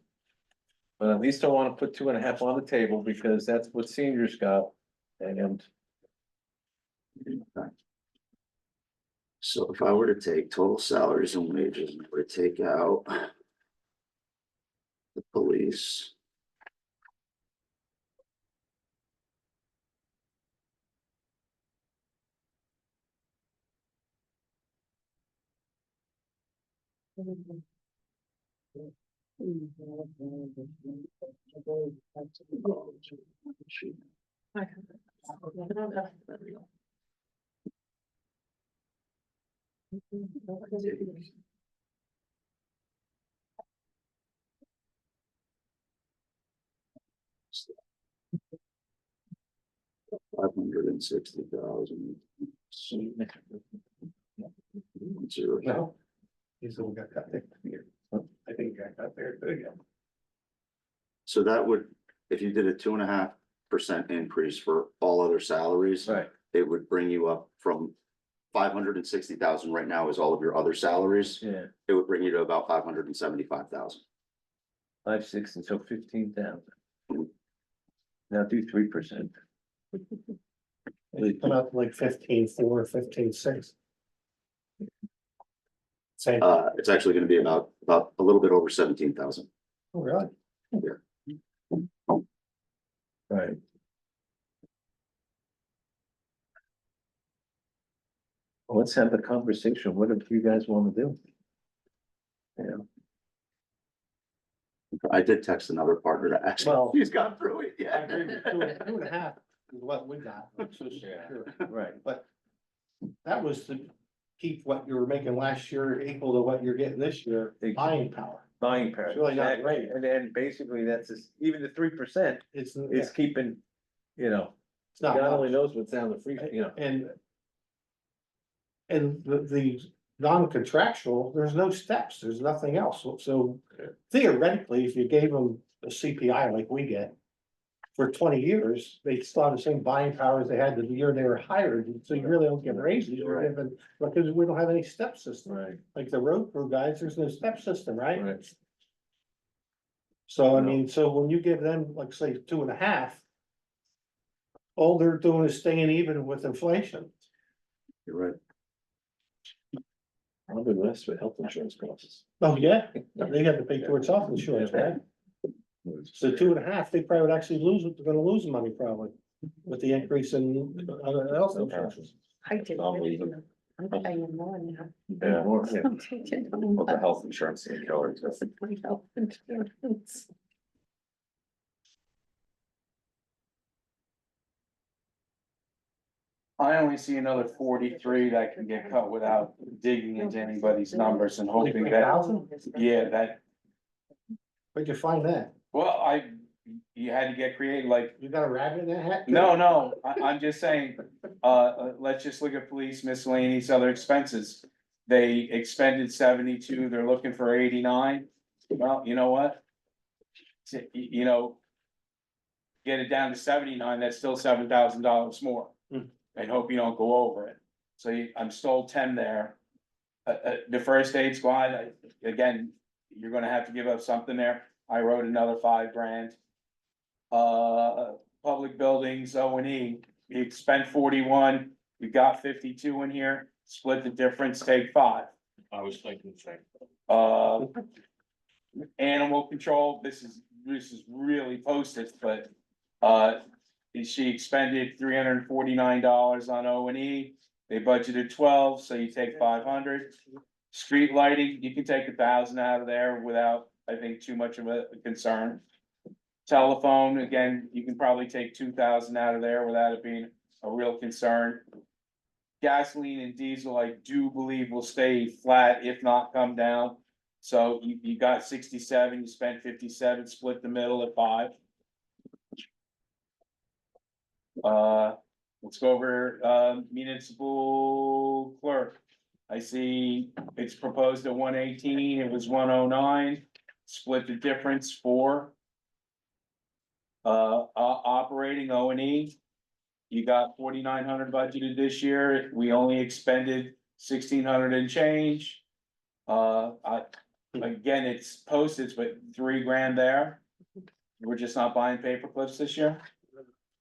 But at least I wanna put 2.5 on the table, because that's what seniors got, and so if I were to take total salaries and wages, and I were to take out the police. $560,000. No. He's the one got cut there. I think he got cut there too, yeah. So that would, if you did a 2.5% increase for all other salaries. right, It would bring you up from 560,000 right now is all of your other salaries. yeah, It would bring you to about 575,000. 5, 6, and so 15,000. Now do 3%. Come out like 15,400, 15,600. Same, It's actually gonna be about a little bit over 17,000. oh, really? Right. Let's have the conversation. What do you guys wanna do? Yeah, I did text another partner to ask. Well- He's gone through it, I yeah. agree with 2.5 is what we got. right. But that was to keep what you were making last year equal to what you're getting this year, buying power. Buying power. It's really not Exactly. great. And then basically that's just, even the 3% It's, is keeping, you know, it's not God only much. knows what's down the free, you know. And the non-contractual, there's no steps, there's nothing else. So theoretically, if you gave them a CPI like we get for 20 years, they still have the same buying power as they had the year they were hired. So you really don't get raises, you're Right. given, because we don't have any step system. Right, Like the road crew guys, there's no step system, right? right. So I mean, so when you give them, like, say, 2.5. All they're doing is staying even with inflation. You're right. I'll do less with health insurance costs. Oh, yeah, they have to pay towards health insurance, right? So 2.5, they probably would actually lose, they're gonna lose money probably with the increase in health insurance. I did. I'll leave it. I'm paying more now. Yeah. I'm taking on Well, the less. health insurance and killer too. My health insurance. I only see another 43 that can get cut without digging into anybody's numbers and hoping that, 23,000? yeah, that, Where'd you find that? well, you had to get creative, like, You got a rabbit in that hat? too? no, I'm just saying, let's just look at police miscellaneous other expenses. They expended 72, they're looking for 89. Well, you know what? You know, get it down to 79, that's still $7,000 more. Hmm. And hope you don't go over it. So I'm still 10 there. The first aid squad, again, you're gonna have to give up something there. I wrote another $5,000. Public buildings, O&E, you spent 41, we got 52 in here, split the difference, take 5. I was thinking the same. Animal control, this is really posted, but, she expended $349 on O&E. They budgeted 12, so you take 500. Street lighting, you can take 1,000 out of there without, I think, too much of a concern. Telephone, again, you can probably take 2,000 out of there without it being a real concern. Gasoline and diesel, I do believe will stay flat, if not come down. So you got 67, you spent 57, split the middle at 5. Let's go over, municipal clerk. I see it's proposed at 118, it was 109, split the difference 4. Operating O&E. You got 4,900 budgeted this year, we only expended 1,600 and change. Again, it's postage, but $3,000 there. We're just not buying paper clips this year.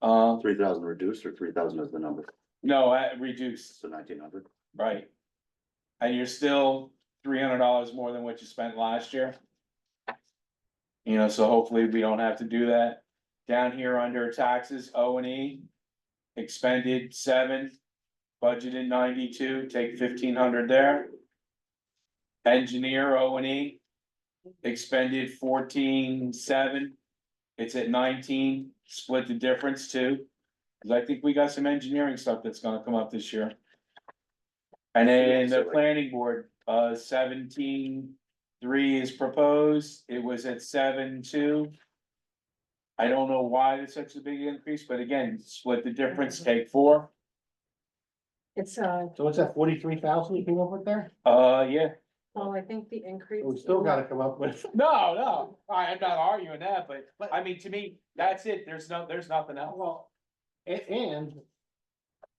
3,000 reduced or 3,000 is the number, No, reduced, so 1,900. right? And you're still $300 more than what you spent last year. You know, so hopefully we don't have to do that. Down here under taxes, O&E, expended 7, budgeted 92, take 1,500 there. Engineer O&E, expended 14,7, it's at 19, split the difference too. Cause I think we got some engineering stuff that's gonna come up this year. And then the planning board, 17,3 is proposed, it was at 7,2. I don't know why it's such a big increase, but again, split the difference, take 4. It's, So what's that, 43,000 you came up with there? Yeah. well, I think the increase. We still gotta come up with. No, I'm not arguing that, but I mean, to me, that's it, there's nothing else. Well, and,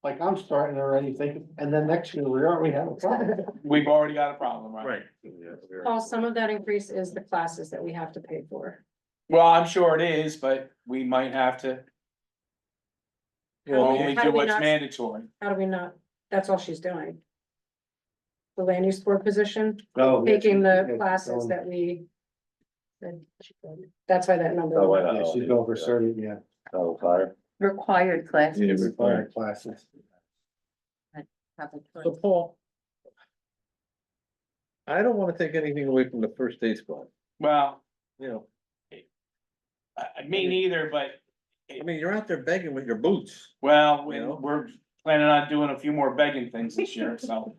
like, I'm starting already thinking, and then next year we already have a problem. We've already got a problem, right? Paul, some of that increase is the classes that we have to pay for. Well, I'm sure it is, but we might have to only How do do we what's not- mandatory. How do we not, that's all she's doing. The land use board position, Oh, yeah, taking the yeah, classes going- that we. That's why that number. Oh, Yeah, she's going for certain, yeah, Oh, fire. Required classes. required classes. Have a choice. So Paul. I don't wanna take anything away from the first aid squad, Well, you know, me neither, but, I mean, you're out there begging with your boots. well, You know? we're planning on doing a few more begging things this year, so.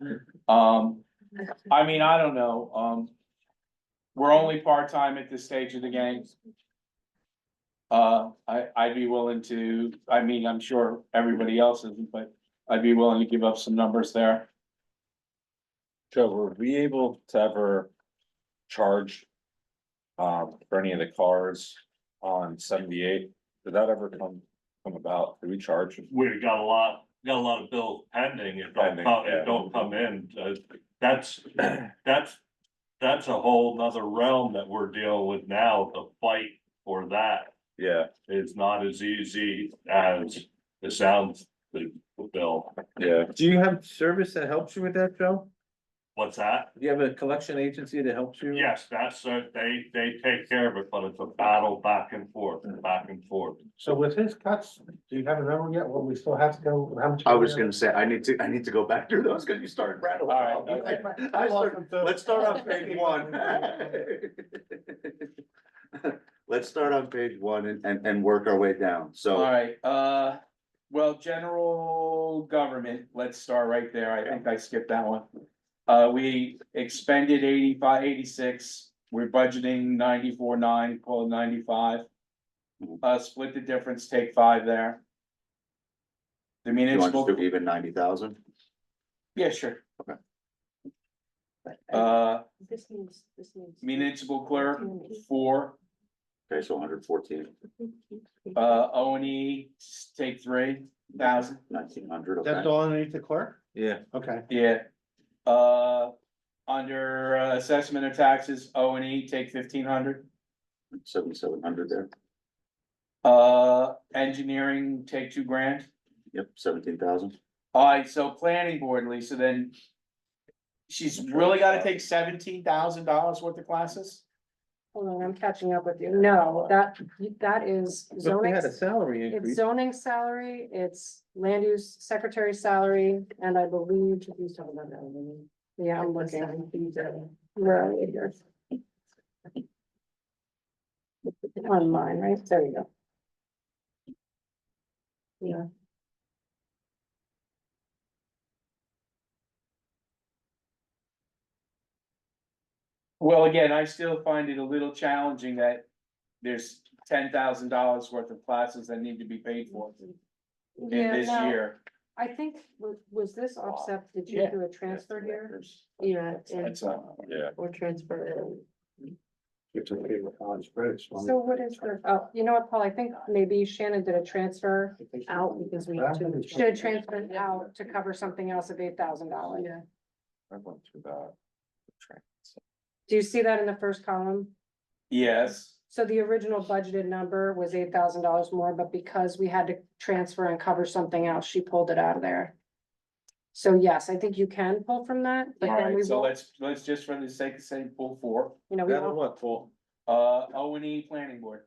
I mean, I don't know, we're only part-time at this stage of the game. I'd be willing to, I mean, I'm sure everybody else isn't, but I'd be willing to give up some numbers there. Joe, were we able to ever charge for any of the cars on 78? Did that ever come about? Did we charge? We got a lot of bills pending, it don't Pending, come, yeah. it don't come in, that's a whole nother realm that we're dealing with now, the fight for that Yeah, is not as easy as it sounds, the bill. yeah. Do you have service that helps you with that, Joe? What's that? Do you have a collection agency that helps you? Yes, that's, they take care of it, but it's a battle back and forth and back and forth. So with his cuts, do you have a number yet? Well, we still have to go, how much? I was gonna say, I need to go back through those, cause you started rattling. All right, Let's start on page one. Let's start on page one and work our way down, All so. right, well, general government, let's start right there. I think I skipped that one. We expended 86, we're budgeting 94.9, call it 95. Split the difference, take 5 there. The You want municipal, to do even 90,000? yeah, sure. Okay. This means. Municipal clerk, 4, Okay, so 114, O and E, take 3,000, 1,900, That's okay. all underneath the clerk? Yeah. Okay. yeah. Under assessment of taxes, O and E, take 1,500. 7,700 there, Engineering, take 2 grand. yep, 17,000. Alright, so planning board, Lisa, then. She's really gotta take $17,000 worth of classes? Hold on, I'm catching up with you. No, that is But we zoning, had a salary it's increase. zoning salary, it's land use secretary salary, and I believe. Yeah, I'm looking. Where are we here? On mine, right? There you go. Yeah. Well, again, I still find it a little challenging that there's $10,000 worth of classes that need to be paid for in Yeah, this no, year. I think, was this offset, did you Yeah. do a transfer here? Yeah, That's, Yeah. or transfer. It's okay with college credits. So what is the, oh, you know what, Paul, I think maybe Shannon did a transfer out because we should have transferred out to cover something else of $8,000. Yeah. I went through that. Do you see that in the first column? yes, So the original budgeted number was $8,000 more, but because we had to transfer and cover something else, she pulled it out of there. So yes, I think you can pull from that, but then we alright, so won't, let's just for the sake of saying pull 4. you know, we That or won't, what, Paul? O and E planning board.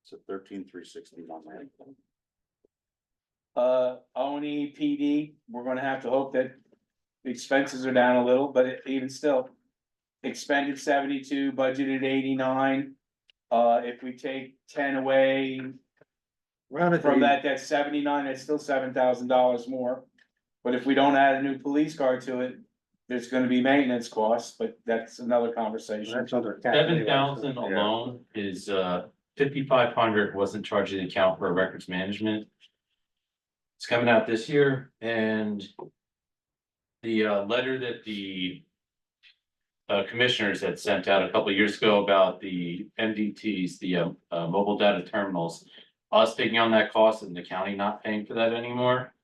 So 13,361 there. O and E PD, we're gonna have to hope that the expenses are down a little, but even still. Expended 72, budgeted 89. If we take 10 away Round it from to that, that's 79, that's still $7,000 more. But if we don't add a new police car to it, there's gonna be maintenance costs, but that's another conversation. That's under. cap 7,000 anyway, alone is 5,500 wasn't charging the account for records management. It's coming out this year and the letter that the commissioners had sent out a couple of years ago about the MDTs, the mobile data terminals. Us taking on that cost and the county not paying for that anymore.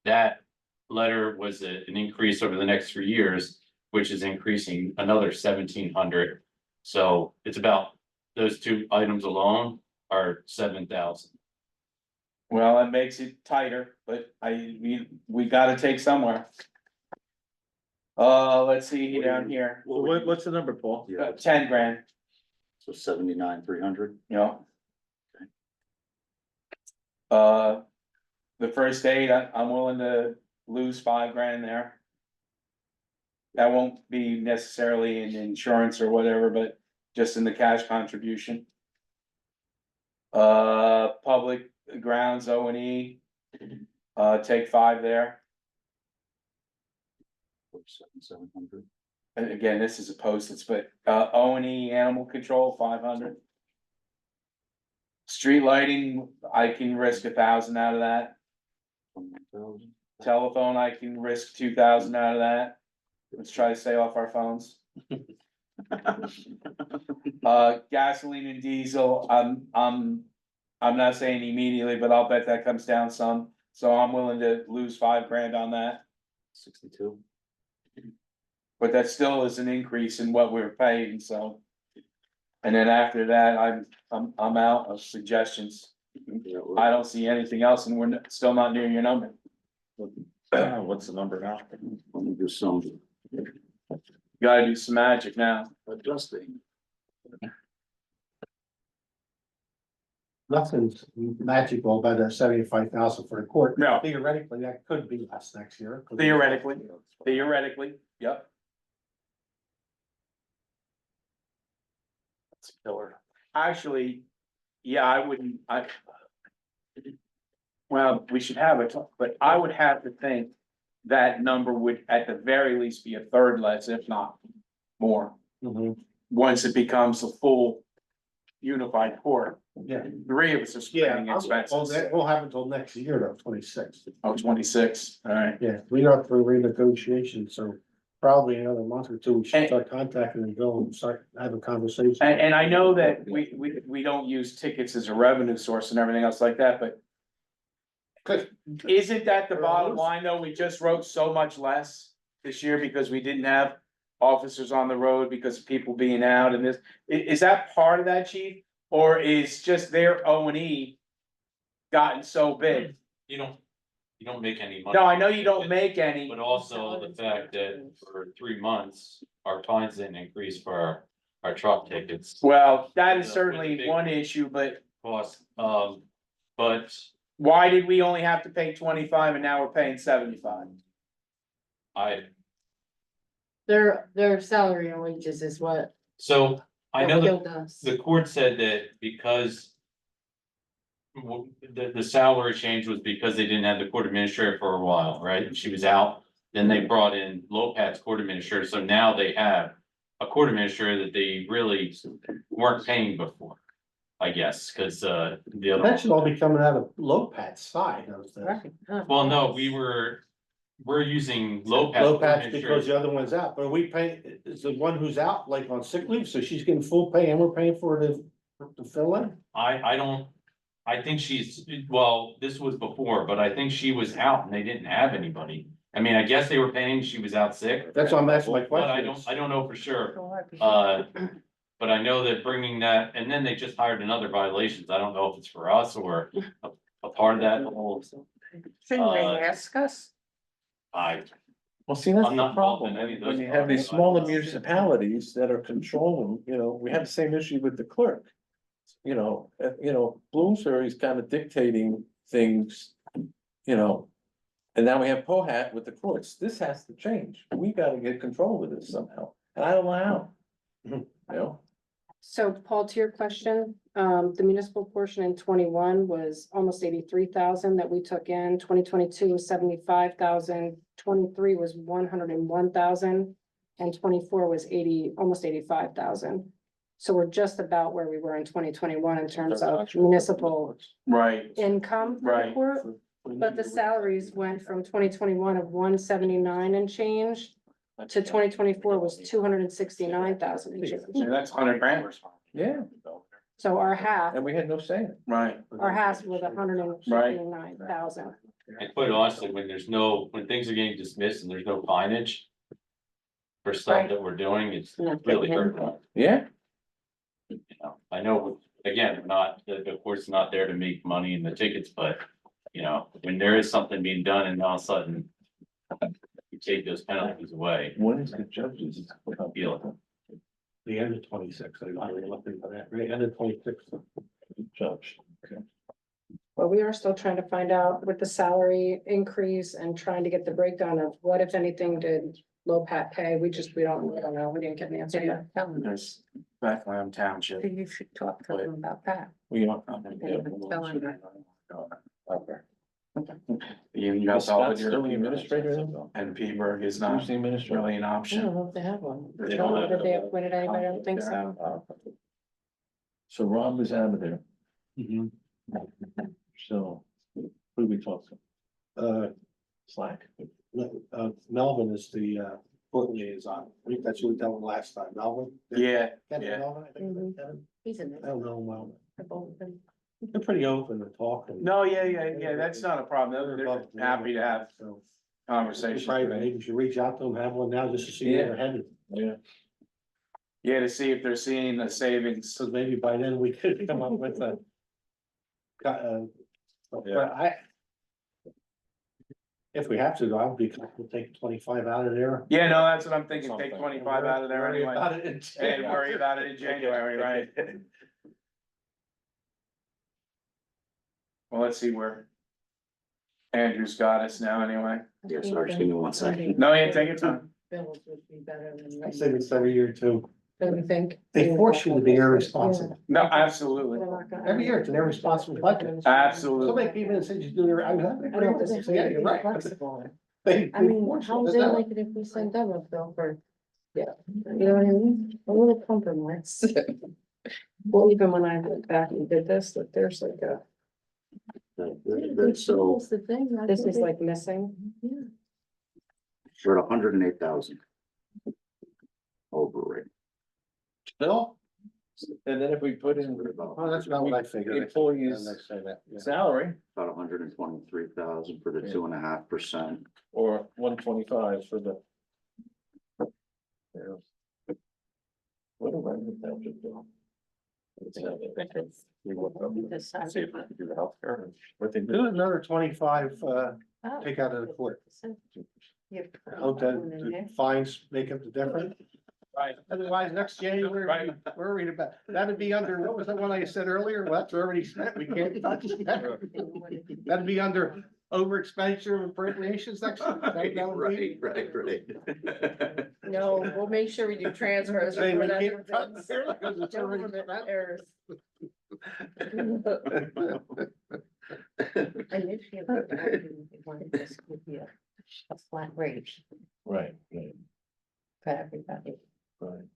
That letter was an increase over the next 3 years, which is increasing another 1,700. So it's about, those 2 items alone are 7,000. Well, that makes it tighter, but we gotta take somewhere. Let's see down here, what's the number, Paul? Yeah, 10 grand, so 79,300. you know. The first aid, I'm willing to lose 5 grand there. That won't be necessarily in insurance or whatever, but just in the cash contribution. Public grounds, O and E. Take 5 there. 7,700. And again, this is a postage, but O and E animal control, 500. Street lighting, I can risk 1,000 out of that. 21,000. Telephone, I can risk 2,000 out of that. Let's try to stay off our phones. Gasoline and diesel, I'm not saying immediately, but I'll bet that comes down some. So I'm willing to lose 5 grand on that, 62. but that still is an increase in what we're paying, so. And then after that, I'm out of suggestions. I don't see anything else and we're still not near your number. What's the number now? Let me do some Gotta do some magic now. adjusting. Nothing's magical about that 75,000 for the court. No. Theoretically, that could be less next year. Theoretically, yep. It's a killer. Actually, yeah, I wouldn't, well, we should have it, but I would have to think that number would at the very least be a third less, if not more, Mhm. once it becomes a full unified court. Yeah, 3 of us are yeah, spending well, expenses. we'll have until next year, though, 26. Oh, 26. All right. Yeah, we are through renegotiation, so probably another month or two, we should start contacting and go and start having conversations. And I know that we don't use tickets as a revenue source and everything else like that, but Good. isn't that the bottom line, though? We just wrote so much less this year because we didn't have officers on the road because of people being out and this. Is that part of that, chief? Or is just their O&E gotten so big? You don't make any money. No, I know you don't make any. But also the fact that for 3 months, our fines didn't increase for our truck tickets Well, that is With a certainly big- one issue, but cost, but why did we only have to pay 25 and now we're paying 75? Their salary and wages is what. I know that killed us. the court said that because. The salary change was because they didn't have the court administrator for a while, right? She was out, then they brought in Lopat's court administrator, so now they have. A court administrator that they really weren't paying before. I guess, cause the That should all other, be coming out of Lopat's side of the. well, no, we're using Lopat's. court Lopat's because administrator. the other one's out, but we pay, is the one who's out like on sick leave, so she's getting full pay and we're paying for her to fill in? I think well, this was before, but I think she was out and they didn't have anybody. I mean, I guess they were paying, she was out sick, That's why I'm asking my but I question. don't know for sure. But I know that bringing that, and then they just hired another violations. I don't know if it's for us or a part of that whole. Shouldn't they ask us? Well, see, that's I'm the not problem, involved in any of when those you have these problems. smaller municipalities that are controlling, we have the same issue with the clerk. Bloomsbury's kind of dictating things, and now we have Pohat with the courts, this has to change, we gotta get control of this somehow, and I don't know how. So Paul, to your question, the municipal portion in 21 was almost 83,000 that we took in, 2022 was 75,000, 23 was 101,000. And 24 was almost 85,000. So we're just about where we were in 2021 in terms of municipal Right, income for the Right. court. But the salaries went from 2021 of 179 and change to 2024 was 269,000 and change. so that's 100 grand. Yeah, So our half, and we had no say in it. Right, our half was 169,000. And quite honestly, when things are getting dismissed and there's no finage. For stuff that we're doing, it's really hurtful. Yeah, I know, again, the court's not there to make money in the tickets, but, when there is something being done and all of a sudden. You take those penalties away, when is the judges? feel The end of 26, I was looking for that, right, end of 26. Judge. But we are still trying to find out with the salary increase and trying to get the breakdown of what, if anything, did Lopat pay? We don't know. We didn't get an answer yet. there's Bethlehem Township. You should talk to them about that. We are. Tell them that. You got Is all Scott the still the administrator then? and Peterborough is Who's not the administrator? really an I don't option. know if they have one. They I don't don't know have that they appointed anybody. I don't think so. So Rob is out of there, Mhm. so who do we talk to? Slack. Melvin is the court liaison. I think that's who we dealt with last time, Melvin. Yeah, Kevin yeah. Melvin, I think. Mhm. Kevin? He's in I don't know, Melvin. They're They're pretty open and talking. No, yeah, that's not a problem. They're happy to have So, conversations. probably maybe you should reach out to them, have one now, just to see where they're headed. Yeah. Yeah, to see if they're seeing the savings. So maybe by then we could come up with a. But Yeah. If we have to, I'll be comfortable taking 25 out of there. Yeah, no, that's what I'm thinking, take Something. 25 out of there Worry anyway, about it in and January. worry about it in January, right? Well, let's see where Andrew's got us now anyway. Yeah, sorry, just give me 1 second. No, yeah, take your time. Bills would be better than. I say this every year too. Don't you think? They force you to be irresponsible. No, absolutely, Every year, it's an irresponsible budget. absolutely. So many people that said you do their, I was having a great one. Say, yeah, you're right. They- I mean, force you how to would do they that. like it if we send them a bill for? Yeah, you know what I mean? A little compromise. Well, even when I went back and did this, like, there's like a. So That's the thing. This is like missing. we're at 108,000. Overrate. Bill? And then if we put in Oh, that's not what I figured. employees' Yeah, they say that, yeah. salary, About 123,000 for the Yeah. 2.5%. or 125 for the. Yeah. What do I think that should do? We look up, see if we can do the healthcare, what they Do do. another 25, take out of the court. I hope that the fines make up the difference. Right. Otherwise, next January, Right. we're worried about, that'd be under, what was the one I said earlier? Well, that's already spent, we can't touch that. That'd be under over expenditure and appropriations next year. That would be- Right. No, we'll make sure we do transfers. Say we before that can't touch happens. it because it's already Government spent. errors. Initially, we wanted this to be a flat rate Right, right, for everybody. right.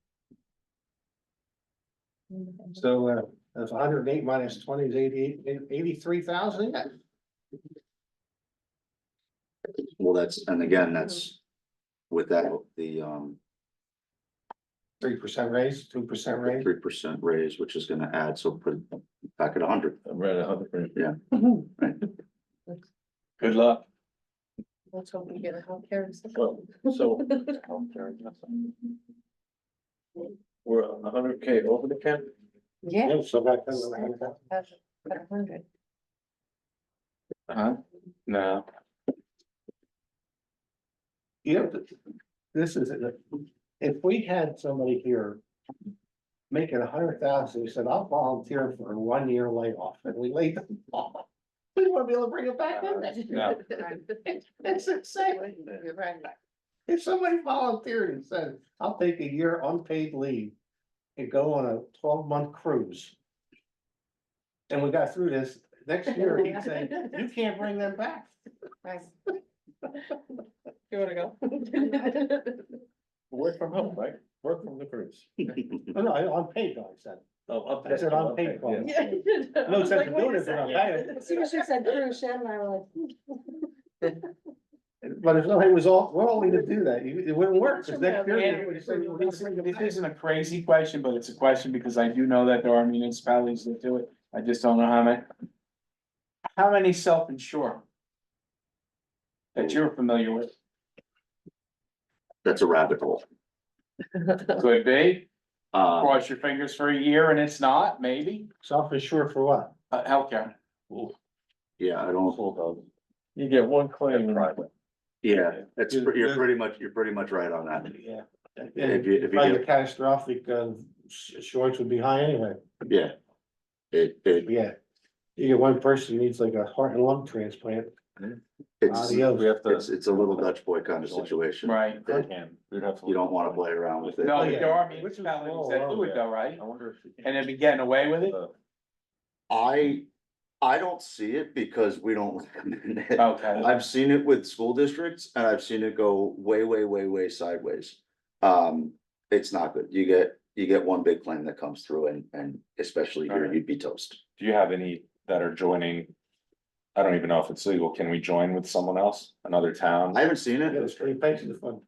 So, that's 108 minus 20 is 83,000. Yeah. Well, that's, and again, that's with that, the 3% raise, 2% raise. 3% raise, which is gonna add, so put it back at 100. I'm right 100%. Yeah. Good luck. Let's hope we get a healthcare. Well, so. We're 100K over the cap? Yeah. Yeah, so back then, At 100. Huh? No. you know, this is, if we had somebody here making 100,000, we said, I'll volunteer for a 1-year layoff, and we laid them off. We want to be able to bring it back in next year. No. It's insane. You're right. If somebody volunteered and said, I'll take a year unpaid leave and go on a 12-month cruise. And we got through this, next year, he'd say, you can't bring them back. Nice. You wanna go? Work from home, right? Work from the cruise. Oh, no, unpaid, I said. Oh, I said unpaid. yes. No sense in doing it if you're not paying. As soon as you said cruise, Shannon and I were like. But if nobody was all willing to do that, it wouldn't work, because next year. And you would say, well, this isn't a crazy question, but it's a question because I do know that there are municipalities that do it. I just don't know how many. How many self-insure? That you're familiar with? That's a rabbit hole. Could be, Um, cross your fingers for a year and it's not, maybe, Self-insured for what? healthcare. yeah, I don't, Full dog. You get one claim. yeah, you're pretty much right on that. Yeah. If you Probably get, catastrophic, insurance would be high anyway, yeah. It, yeah. You get one person who needs like a heart and lung transplant. it's, Adios. We have to. it's a little Dutch boy kind of situation. Right. That We'd have to. you don't wanna play around with it. No, yeah. there are Which is municipalities small, that do it though, right? I wonder if. we can- And they'd be getting away with it? I don't see it because we don't recommend it. Okay. I've seen it with school districts and I've seen it go way sideways. It's not good. You get one big claim that comes through and especially here, you'd be toast. Do you have any that are joining? I don't even know if it's legal. Can we join with someone else, another town? I haven't seen Yeah, it. it's pretty pension fund.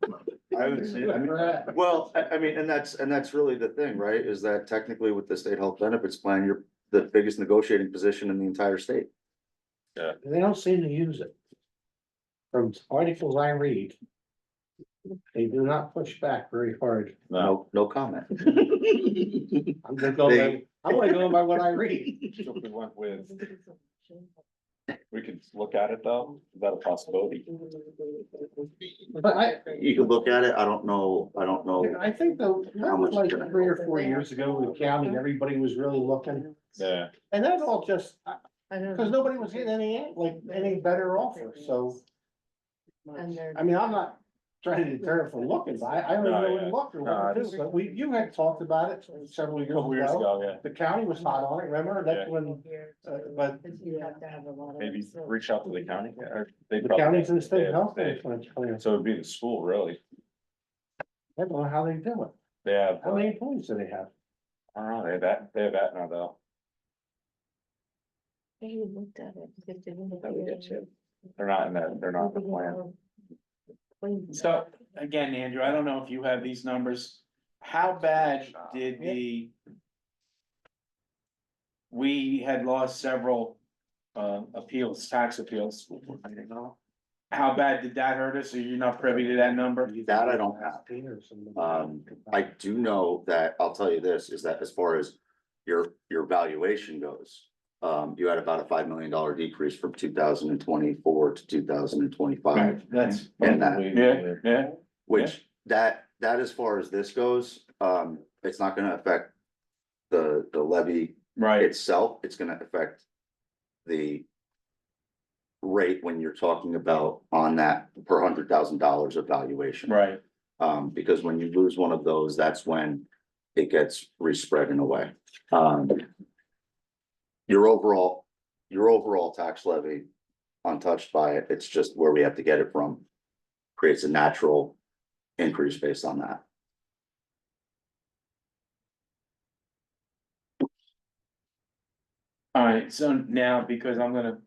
I haven't seen it. I mean, well, I mean, and that's really the thing, right? Is that technically with the state health benefits plan, you're the biggest negotiating position in the entire state. They don't seem to use it. From articles I read. They do not push back very hard. No comment. I'm gonna go by what I read. So if we went with We could look at it though, is that a possibility? But You can look at it, I don't know, I think though, How much like can I 3 or 4 years ago, the county, everybody was really looking. Yeah. And that's all just, I don't because know. nobody was getting any better offer, so, And they're- I mean, I'm not trying to deter it from looking, but I don't No, really yeah. look or No, what to do, but you had talked about it several A years couple years ago. ago, yeah, The county was hot on it, remember, that's Yeah. when, but You have to have a lot of. maybe reach out to the county, or they. the county's in the state they- health. they- So it'd be the school, really, I don't know how they do it, they have, how many employees do they have? I don't know, they have that now though, You looked at it. because they didn't that we get hear to, they're not in that, they're not in the plan. So, again, Andrew, I don't know if you have these numbers. How bad did we had lost several appeals, tax appeals. How bad did that hurt us? Are you not privy to that number? that I don't have. I do know that, I'll tell you this, is that as far as your valuation goes. You had about a $5 million decrease from 2024 to 2025, That's, and that, yeah, which that as far as this goes, it's not gonna affect the levy right, itself, it's gonna affect the rate when you're talking about on that per $100,000 of valuation. right. Because when you lose one of those, that's when it gets respread in a way. Your overall tax levy, untouched by it, it's just where we have to get it from. Creates a natural increase based on that. Alright, so now, because I'm gonna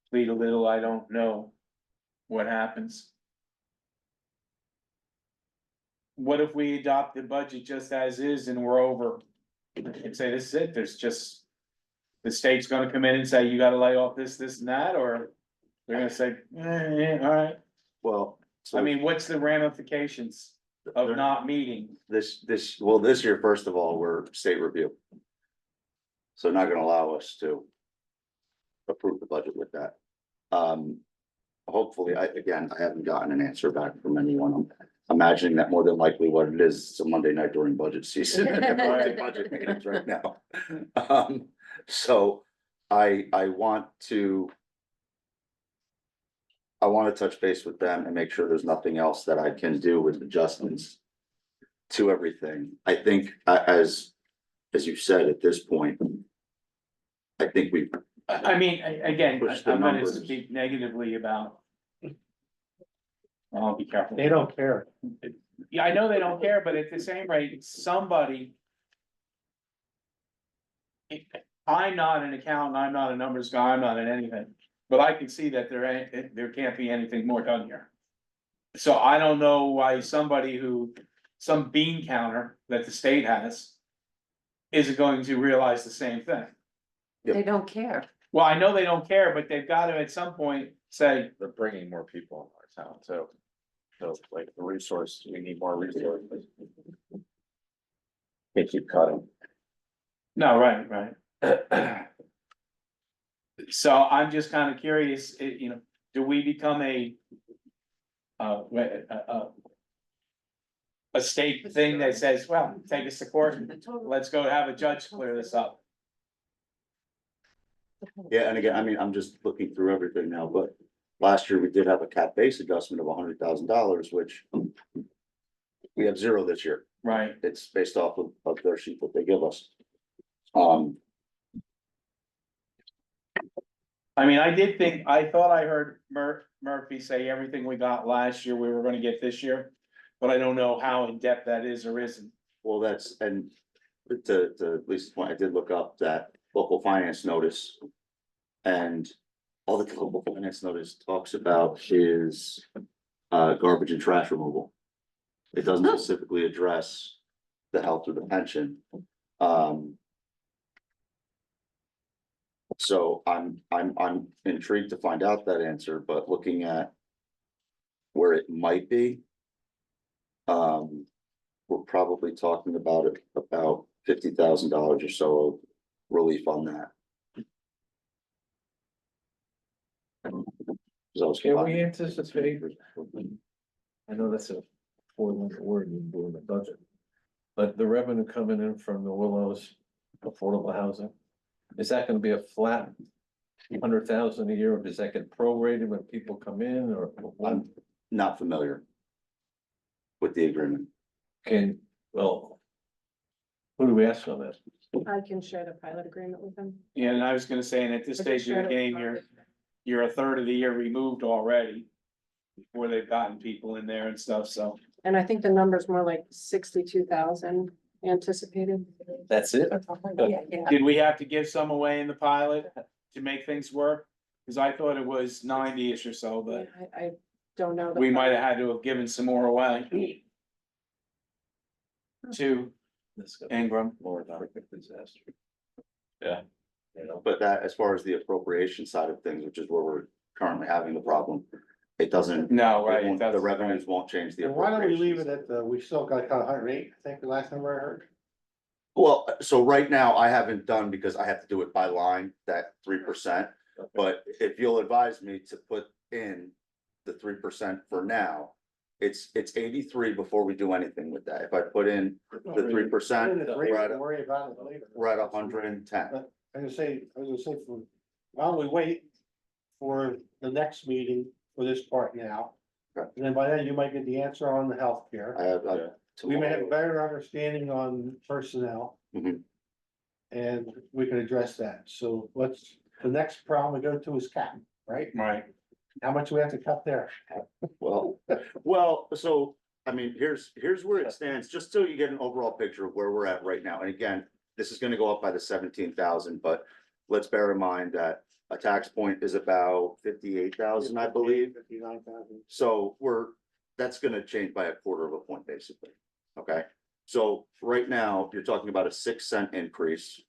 plead a little, I don't know what happens. What if we adopt the budget just as is and we're over? And say this is it, there's just. The state's gonna come in and say, you gotta lay off this, this and that, or they're gonna say, alright. Well, so I mean, what's the ramifications of not meeting? this year, first of all, we're state review. So not gonna allow us to approve the budget with that. Hopefully, I haven't gotten an answer back from anyone. I'm imagining that more than likely what it is, it's a Monday night during budget season. Budget meetings right now. So I want to touch base with them and make sure there's nothing else that I can do with adjustments to everything. I think as you said, at this point, I think we've, I mean, again, Push the I'm gonna numbers. speak negatively about. I'll be careful. They don't care. Yeah, I know they don't care, but at the same rate, somebody. I'm not an accountant, I'm not a numbers guy, I'm not in anything, but I can see that there can't be anything more done here. So I don't know why some bean counter that the state has. Isn't going to realize the same thing. They don't care. Well, I know they don't care, but they've got to at some point say, They're bringing more people in our town too. So like the resource, we need more resources. They keep cutting. no, right. So I'm just kind of curious, do we become a state thing that says, well, take us to court, let's go have a judge clear this up. yeah, and again, I mean, I'm just looking through everything now, but last year we did have a cap base adjustment of $100,000, which we have zero this year. Right, It's based off of their sheet that they give us. I mean, I thought I heard Murphy say everything we got last year, we were gonna get this year. But I don't know how in depth that is or isn't. Well, and to Lisa's point, I did look up that local finance notice. And all the local finance notice talks about is garbage and trash removal. It doesn't specifically address the health or the pension. So I'm intrigued to find out that answer, but looking at where it might be. We're probably talking about $50,000 or so of relief on that. 'Cause I was Can we combining- anticipate, I know that's a four-letter word you do in the budget, but the revenue coming in from the Willows affordable housing, is that gonna be a flat 100,000 a year, or does that get prorated when people come in, or I'm not familiar with the agreement. can, well, who do we ask on that? I can share the pilot agreement with them. Yeah, and I was gonna say, and at this I just stage of shared the it with game, Margaret. you're a third of the year removed already. Before they've gotten people in there and stuff, so. And I think the number's more like 62,000 anticipated. That's it? Did we have to give some away in the pilot to make things work? Cause I thought it was 90-ish or so, but I don't know. the we might price. have had to have given some more away. To This is gonna be Ingram. more than a disaster. Yeah. You know, But that, as far as the appropriation side of things, which is where we're currently having the problem, it doesn't. No, it right, won't- that's The revenues won't change the And why don't we leave appropriations. it at we still got kind of 108, I think the last number I heard. Well, so right now I haven't done because I have to do it by line, that 3%. But if you'll advise me to put in the 3% for now, it's 83 before we do anything with that. If I put in the 3%, Worry we're at, about it later. we're at 110. I was gonna say, why don't we wait for the next meeting for this part now? Okay. And then by then you might get the answer on the healthcare. I have, We may have a tomorrow. better understanding on personnel. Mhm. And we can address that. So the next problem we go to is cap, right? Right, How much we have to cut there? Well, so, I mean, here's where it stands, just so you get an overall picture of where we're at right now. And again, this is gonna go up by the 17,000, but let's bear in mind that a tax point is about 58,000, I believe. 59,000. So that's gonna change by a quarter of a point, basically, okay? So right now, you're talking about a 6 cent increase.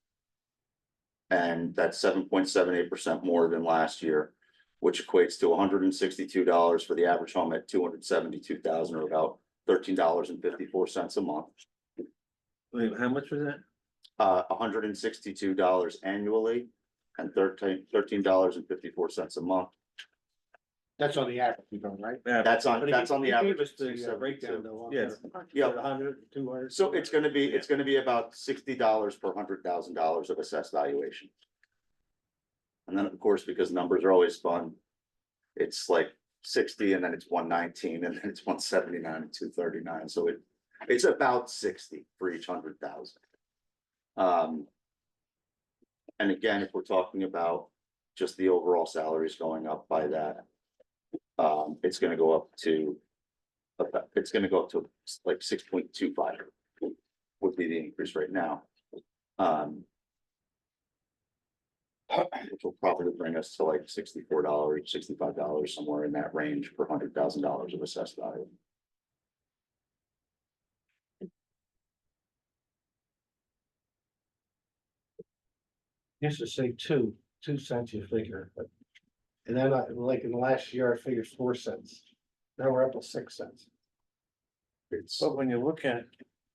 And that's 7.78% more than last year, which equates to $162 for the average home at 272,000, or about $13.54 a month. Wait, how much was that? $162 annually and $13.54 a month. That's on the average, right? That's on But he- the he gave average. us the breakdown though. on Yes. the- Yeah. 100, 200. So it's gonna be about $60 per $100,000 of assessed valuation. And then, of course, because numbers are always fun, it's like 60 and then it's 119 and then it's 179 and 239. So it's about 60 for each 100,000. And again, if we're talking about just the overall salaries going up by that, it's gonna go up to like 6.25 would be the increase right now. Which will probably bring us to like $64, $65, somewhere in that range per $100,000 of assessed value. Used to say 2 cents you figure, but. And then like in the last year, I figured 4 cents. Now we're up to 6 cents. It's, But when you look at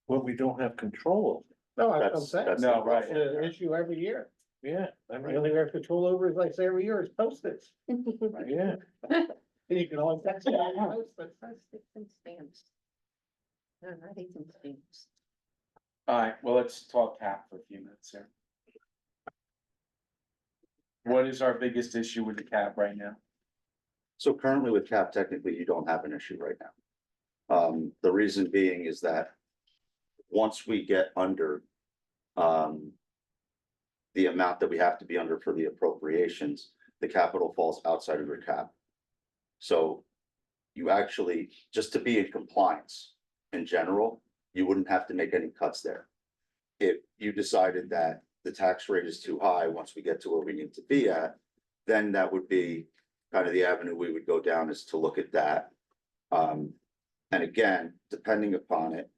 what we don't have control No, I'm That's- saying. that's No, right. It's an issue every year. of, yeah, I The mean, only thing we have control over is like say every year is postage. yeah. And you can only text it. Stamps. No, not even stamps. alright, well, let's talk cap for a few minutes here. What is our biggest issue with the cap right now? so currently with cap, technically, you don't have an issue right now. The reason being is that once we get under the amount that we have to be under for the appropriations, the capital falls outside of your cap. So you actually, just to be in compliance in general, you wouldn't have to make any cuts there. If you decided that the tax rate is too high, once we get to where we need to be at, then that would be kind of the avenue we would go down, is to look at that. And again, depending upon it,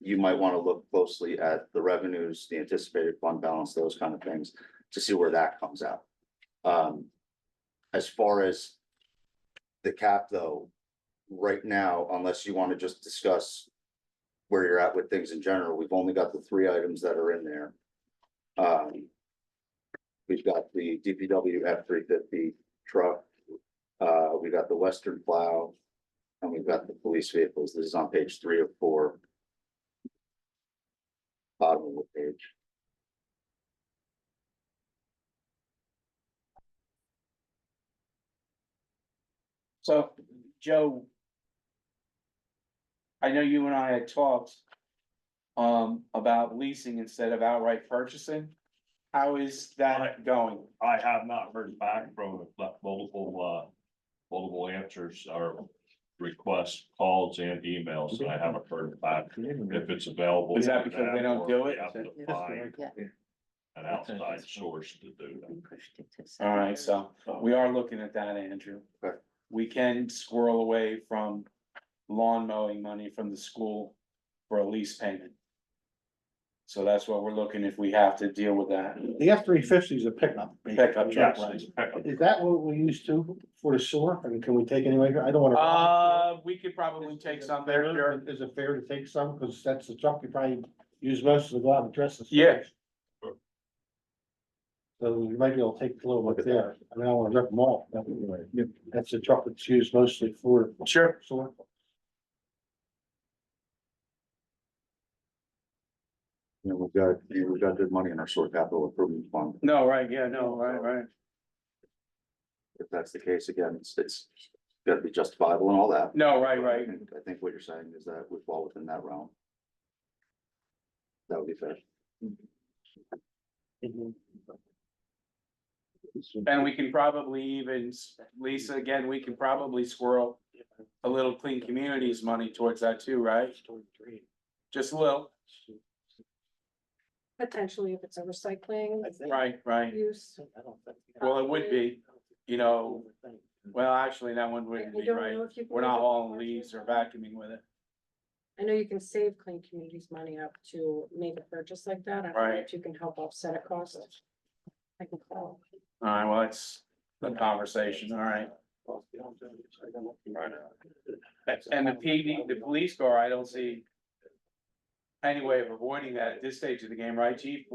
you might want to look closely at the revenues, the anticipated fund balance, those kind of things, to see where that comes out. As far as the cap, though, right now, unless you want to just discuss where you're at with things in general, we've only got the 3 items that are in there. We've got the DPW F-350 truck. We got the Western plow. And we've got the police vehicles. This is on page 3 of 4. Bottom of the page. So, Joe. I know you and I had talked. About leasing instead of outright purchasing. How is that going? I have not heard back from left multiple answers or requests, calls and emails, and I haven't heard back if it's available. Is that for because they them, don't or do we it? have to find an outside source to do that. All right, so we are looking at that, Andrew. Okay. We can squirrel away from lawn mowing money from the school for a lease payment. So that's what we're looking, if we have to deal with that. The F-350 is a pickup. Pickup truck, Yes, right? it's a pickup. Is that what we used to for the sewer? I mean, can we take any way? I don't wanna. We could probably take some there, sure. Is it fair to take some? Cause that's the truck you probably use most to go out and dress the. Yeah. So you might be able to take a little bit there. I mean, I don't wanna rip them off. but that's the truck that's used mostly for. Sure. Sewer. You know, we've got good money in our sewer capital improvement fund. No, right, yeah, no, right. If that's the case, again, it's gotta be justifiable and all that. No, right. I think what you're saying is that we fall within that realm. That would be fair. And we can probably even, Lisa, again, we can probably squirrel a little clean communities money towards that too, right? Just a little, Potentially if it's a recycling right. use. Well, it would be, you know, well, actually, that one I wouldn't I be, don't right? know if you. can We're use not it hauling for leaves or commercial. vacuuming with it. I know you can save Clean Communities money up to make a purchase like that. I don't know Right. if you can help offset a cost. I can call. All right, well, it's the conversation, all right. And the PD, the police car, I don't see any way of avoiding that at this stage of the game, right, chief?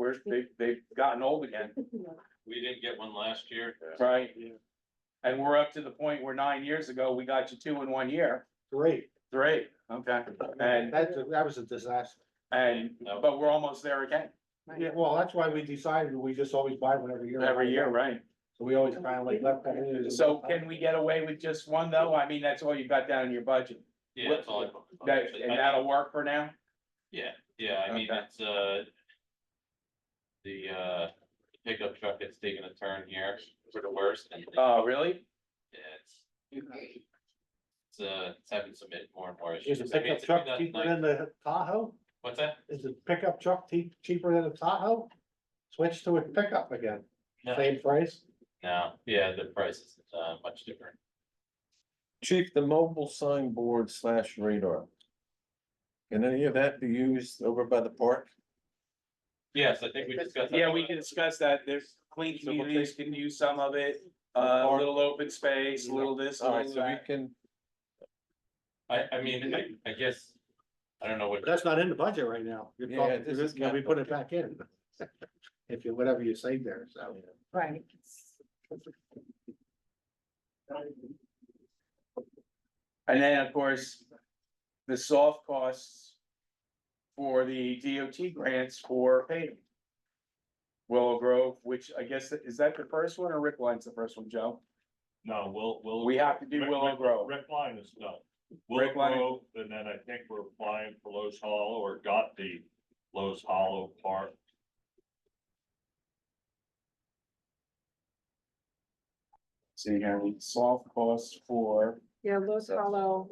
They've gotten old again, We didn't get one last year. right? And we're up to the point where 9 years ago, we got you 2 in 1 year, Great. 3, okay? And, That was a disaster. but we're almost there again, Yeah, well, that's why we decided we just always buy one every year. every year, right? So we always kind of like left that in. So can we get away with just one though? I mean, that's all you got down in your budget. Yeah, that's all. And that'll work for now? Yeah, I mean, Okay. it's, the pickup truck that's taking a turn here for the worst and. Oh, really? Yeah, it's having some more and more issues. Is the I mean, pickup it's a truck 2009 cheaper than the Tahoe? What's that? Is the pickup truck cheaper than the Tahoe? Switch to a pickup again, No, same price? no, yeah, the price is, much different. Chief, the mobile signboard / radar. Can any of that be used over by the park? Yes, I think we discussed. that. Yeah, we can discuss that. There's clean So we'll communities can use some of it, a little open space, a little this, a Alright, little so we that. can, I mean, I guess, I don't know what. But that's not in the budget right now. You're Yeah, talking, this is we put it back in. If you, whatever you say there, so. Right. And then, of course, the soft costs for the DOT grants for paving. Willow Grove, which I guess, is that the first one or Rick Line's the first one, Joe? No, we'll. We have to do Willow Grove. Rick Line is done. Rick Willow Line- Grove, and then I think we're applying for Lowe's Hollow or got the Lowe's Hollow part. See here, the soft costs for, Yeah, Los Hollow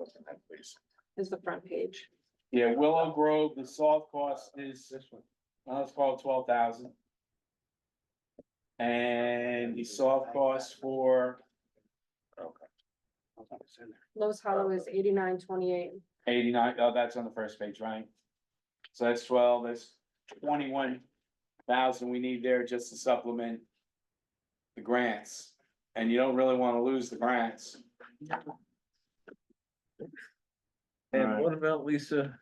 is the front page. yeah, Willow Grove, the soft cost is, This one. let's call it 12,000. And the soft cost for Los Hollow is 8928. 89, oh, that's on the first page, right? So that's 12, that's 21,000 we need there just to supplement the grants. And you don't really wanna lose the grants. and Alright. what about Lisa?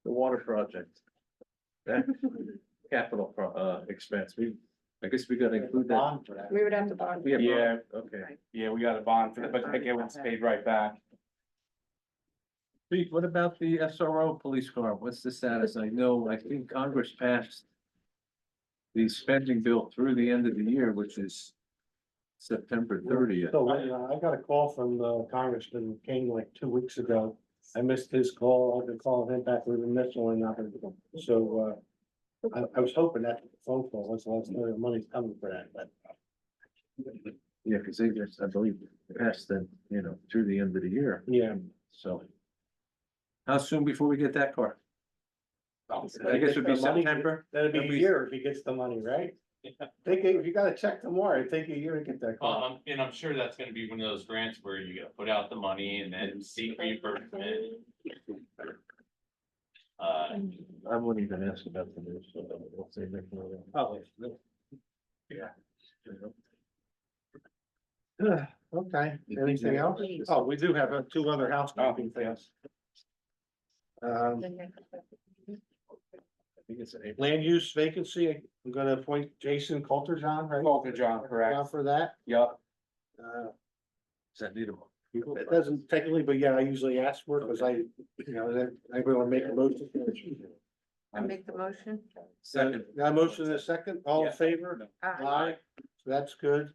The water project? That capital expense, I guess we gotta include that. Bond for that. We would have to bond. We have- Yeah. Okay. Yeah, we got a bond for that, but I think everyone's paid right back. Pete, what about the SRO police car? What's the status? I know, I think Congress passed the spending bill through the end of the year, which is September 30th. So, I got a call from Congressman King like 2 weeks ago. I missed his call. I've been calling him back with a missile and nothing. So, I was hoping that phone call was last night, the money's coming for that, but. Yeah, because they just, I believe, passed them, through the end of the year. Yeah. So. How soon before we get that car? I guess it'd be The money- September. That'd be a That'd be- year if he gets the money, right? If you got a check tomorrow, it'd take you a year to get that car. And I'm sure that's gonna be one of those grants where you gotta put out the money and then seek reimbursement. I wouldn't even ask about the news, so we'll say that for a while. Oh, yeah. Okay, anything else? Oh, we do have two other housekeeping things. I think it's a land use vacancy. I'm gonna appoint Jason Coulter-John, right? Coulter-John, correct. Down for that. Yup. Uh, Does that need a? It doesn't technically, but yeah, I usually ask for it because I really want to make a motion. I make the motion. Second. Got a motion in a second, all in Yeah. favor? Aye. So that's good.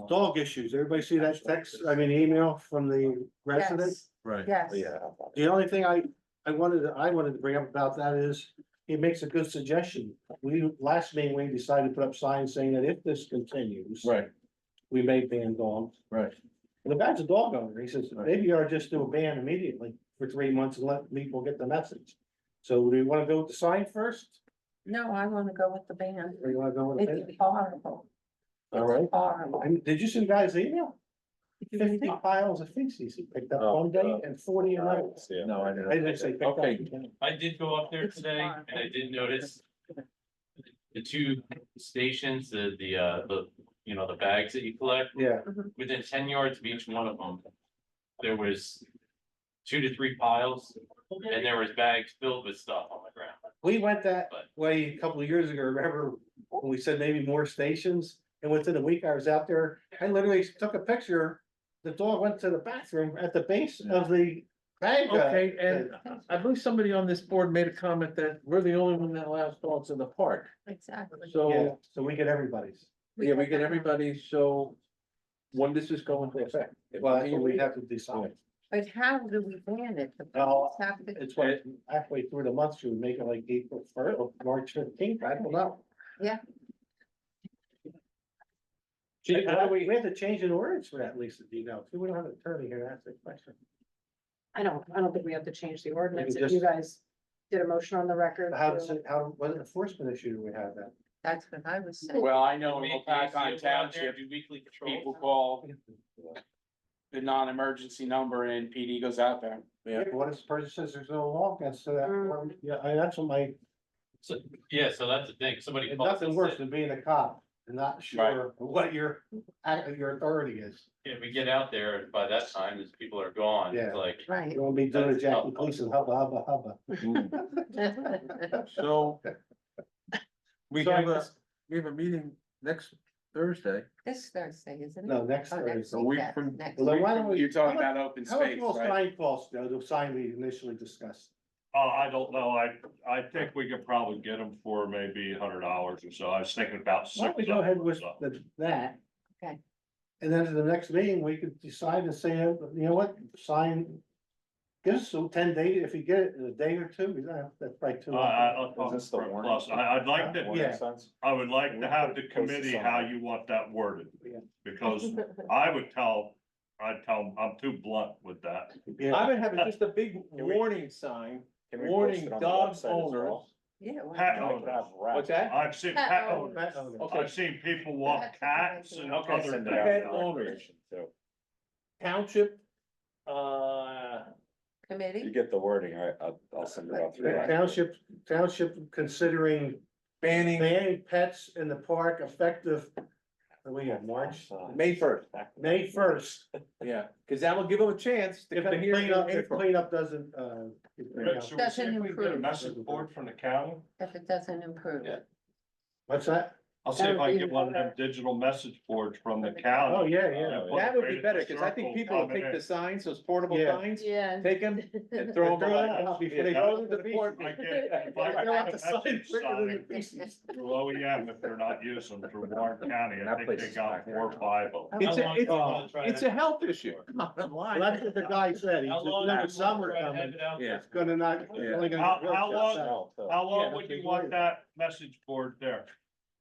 Dog issues, everybody see that text, email from the resident? Right. Yes. The only thing I wanted to bring up about that is, it makes a good suggestion. Last meeting, we decided to put up signs saying that if this continues. Right, We may ban dogs. right. And the guy's a dog owner. He says, maybe you ought to just do a ban immediately for 3 months and let people get the message. So do you wanna go with the sign first? No, I wanna go with the band. Or you wanna go with it? It's horrible. All right. It's horrible. And did you see the guy's email? 50 piles of feces he picked up Oh, one day God. and 40 another. No, I didn't. I didn't say picked up. Okay. I did go up there It's today fine. and I did notice. The two stations, the bags that you collect, Yeah, within 10 yards of each one of them. There was 2 to 3 piles and there was bags filled with stuff on the ground. we went that But- way a couple of years ago. Remember when we said maybe more stations? And within a week I was out there. I literally took a picture. The dog went to the bathroom at the base of the bag. Okay, and I believe somebody on this board made a comment that we're the only one that allows dogs in the park. Exactly. Yeah, So, so we get everybody's. yeah, we get everybody, so when does this go into effect? Well, that's what we have to decide. But how do we ban it? The No, police have to- It's what, halfway through the month, should we make it like April 1st or March 15th? I don't know. Yeah. We have to change an ordinance for that, Lisa, do you know? We don't have an attorney here to ask that question. I don't think we have to change the ordinance. Maybe If you just- guys did a motion on the record. How does it, what enforcement issue do we have then? That's what I was saying. Well, I know in Make back the on ACO go out there, Township, do weekly people patrols. call the non-emergency number and PD goes out there. Yeah, but what if the person says there's no law against that? Yeah, that's what So that's the thing, somebody. it's calls nothing and worse said, than being a cop and not sure what your authority is. If we get out there, and by that time, these people are gone, Yeah. it's like. Right. You won't be doing a Jackie Gleason hubba hubba hubba. So. We So I have a, guess- we have a meeting next Thursday. This Thursday, isn't it? No, next Oh, next Thursday. a week yeah, from- next Well, then week. why don't we? You're talking about open How much space, will right? sign cost, Joe, the sign we initially discussed? I don't know, I think we could probably get them for maybe $100 or so, I was thinking about Why don't we go ahead with that? Okay. And then at the next meeting, we could decide and say, you know what, sign. Give us some 10 days, if you get it in a day or two, that's probably too. Is this the warning? Plus, I'd like to, Yeah. I would like to have the committee how you want that worded, Yeah. because I'd tell them, I'm too blunt with that. Yeah. I would have just a big we- warning sign, Can we post warning it on the dog website as owners. well? Yeah. why Pet not? We could have rats. What's that? I've seen Pet pet owners. owners, Okay. I've seen people walk That's a good cats idea. and Okay, other send it things. out Pet to owners. too. Township, You Committee? get the wording, I'll send it out through. that. Township considering banning banning pets in the park effective. What do we have, March, May 1st. May 1st. Yeah, because that will give them a chance to If come the here. in cleanup, if April. cleanup doesn't, Doesn't improve. Message board from the county? If it doesn't improve. Yeah. what's that? I'll see if I can get one of them digital message boards from the county. Oh, yeah, yeah. Put That it would right be at better, the cause I think circle people will coming take the in. signs, those portable Yeah. signs, Yeah. take them and throw them Throw out. them out before they Yeah, go throw to them the to the port. I get, if I They're get out a the sign message quicker than sign the pieces. through OEM, if they're not using them through Warren County, I That think place they is got packed. 4 or 5 of them. It's How a, long it's, do you wanna try it's to- a health issue. Come on, Well, line. that's what the guy said. He How said, long you know, do the you summer wanna coming, have it out Yeah. there? it's gonna not, it's Yeah. only gonna. How work long- outside. How long Yeah, would you that's want right. that message board there?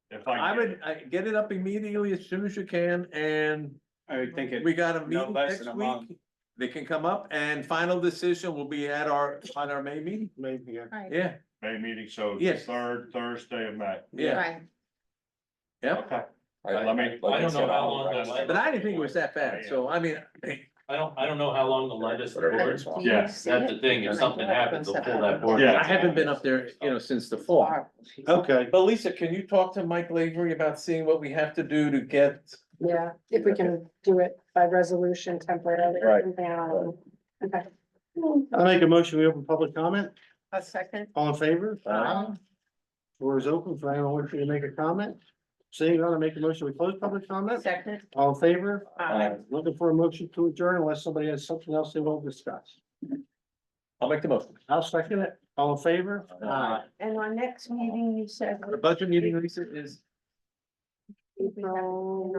If I I get would, it? get it up immediately as soon as you can, and I would think it. we got a no meeting less next than a week. month. They can come up and final decision will be at our, on our May meeting. Maybe, yeah. Yeah, May meeting, so the Yes. 3rd Thursday of May. yeah, Right. yeah. Okay. I- Let me- like I I don't said, know how I'll long rest the it. But I didn't think it was that bad, so I mean, I don't know how long the lettuce Whatever board, it's on. Yeah, that's the thing, if something happens, they'll pull that board. Yeah. I haven't been up there, since the fall. Okay, But Lisa, can you talk to Mike Lavery about seeing what we have to do to get? Yeah, if we can do it by resolution temporarily. Right. Okay. I'll make a motion, we open public comment, A second. all in favor? Aye. Floor is open for anyone wishing to make a comment. Seeing none, I make a motion, we close public comment, Second. all in favor? Aye. Looking for a motion to adjourn unless somebody has something else they want to discuss. I'll make the motion. I'll second it, all in favor? Aye. And our next meeting, you said. The budget meeting, Lisa, is April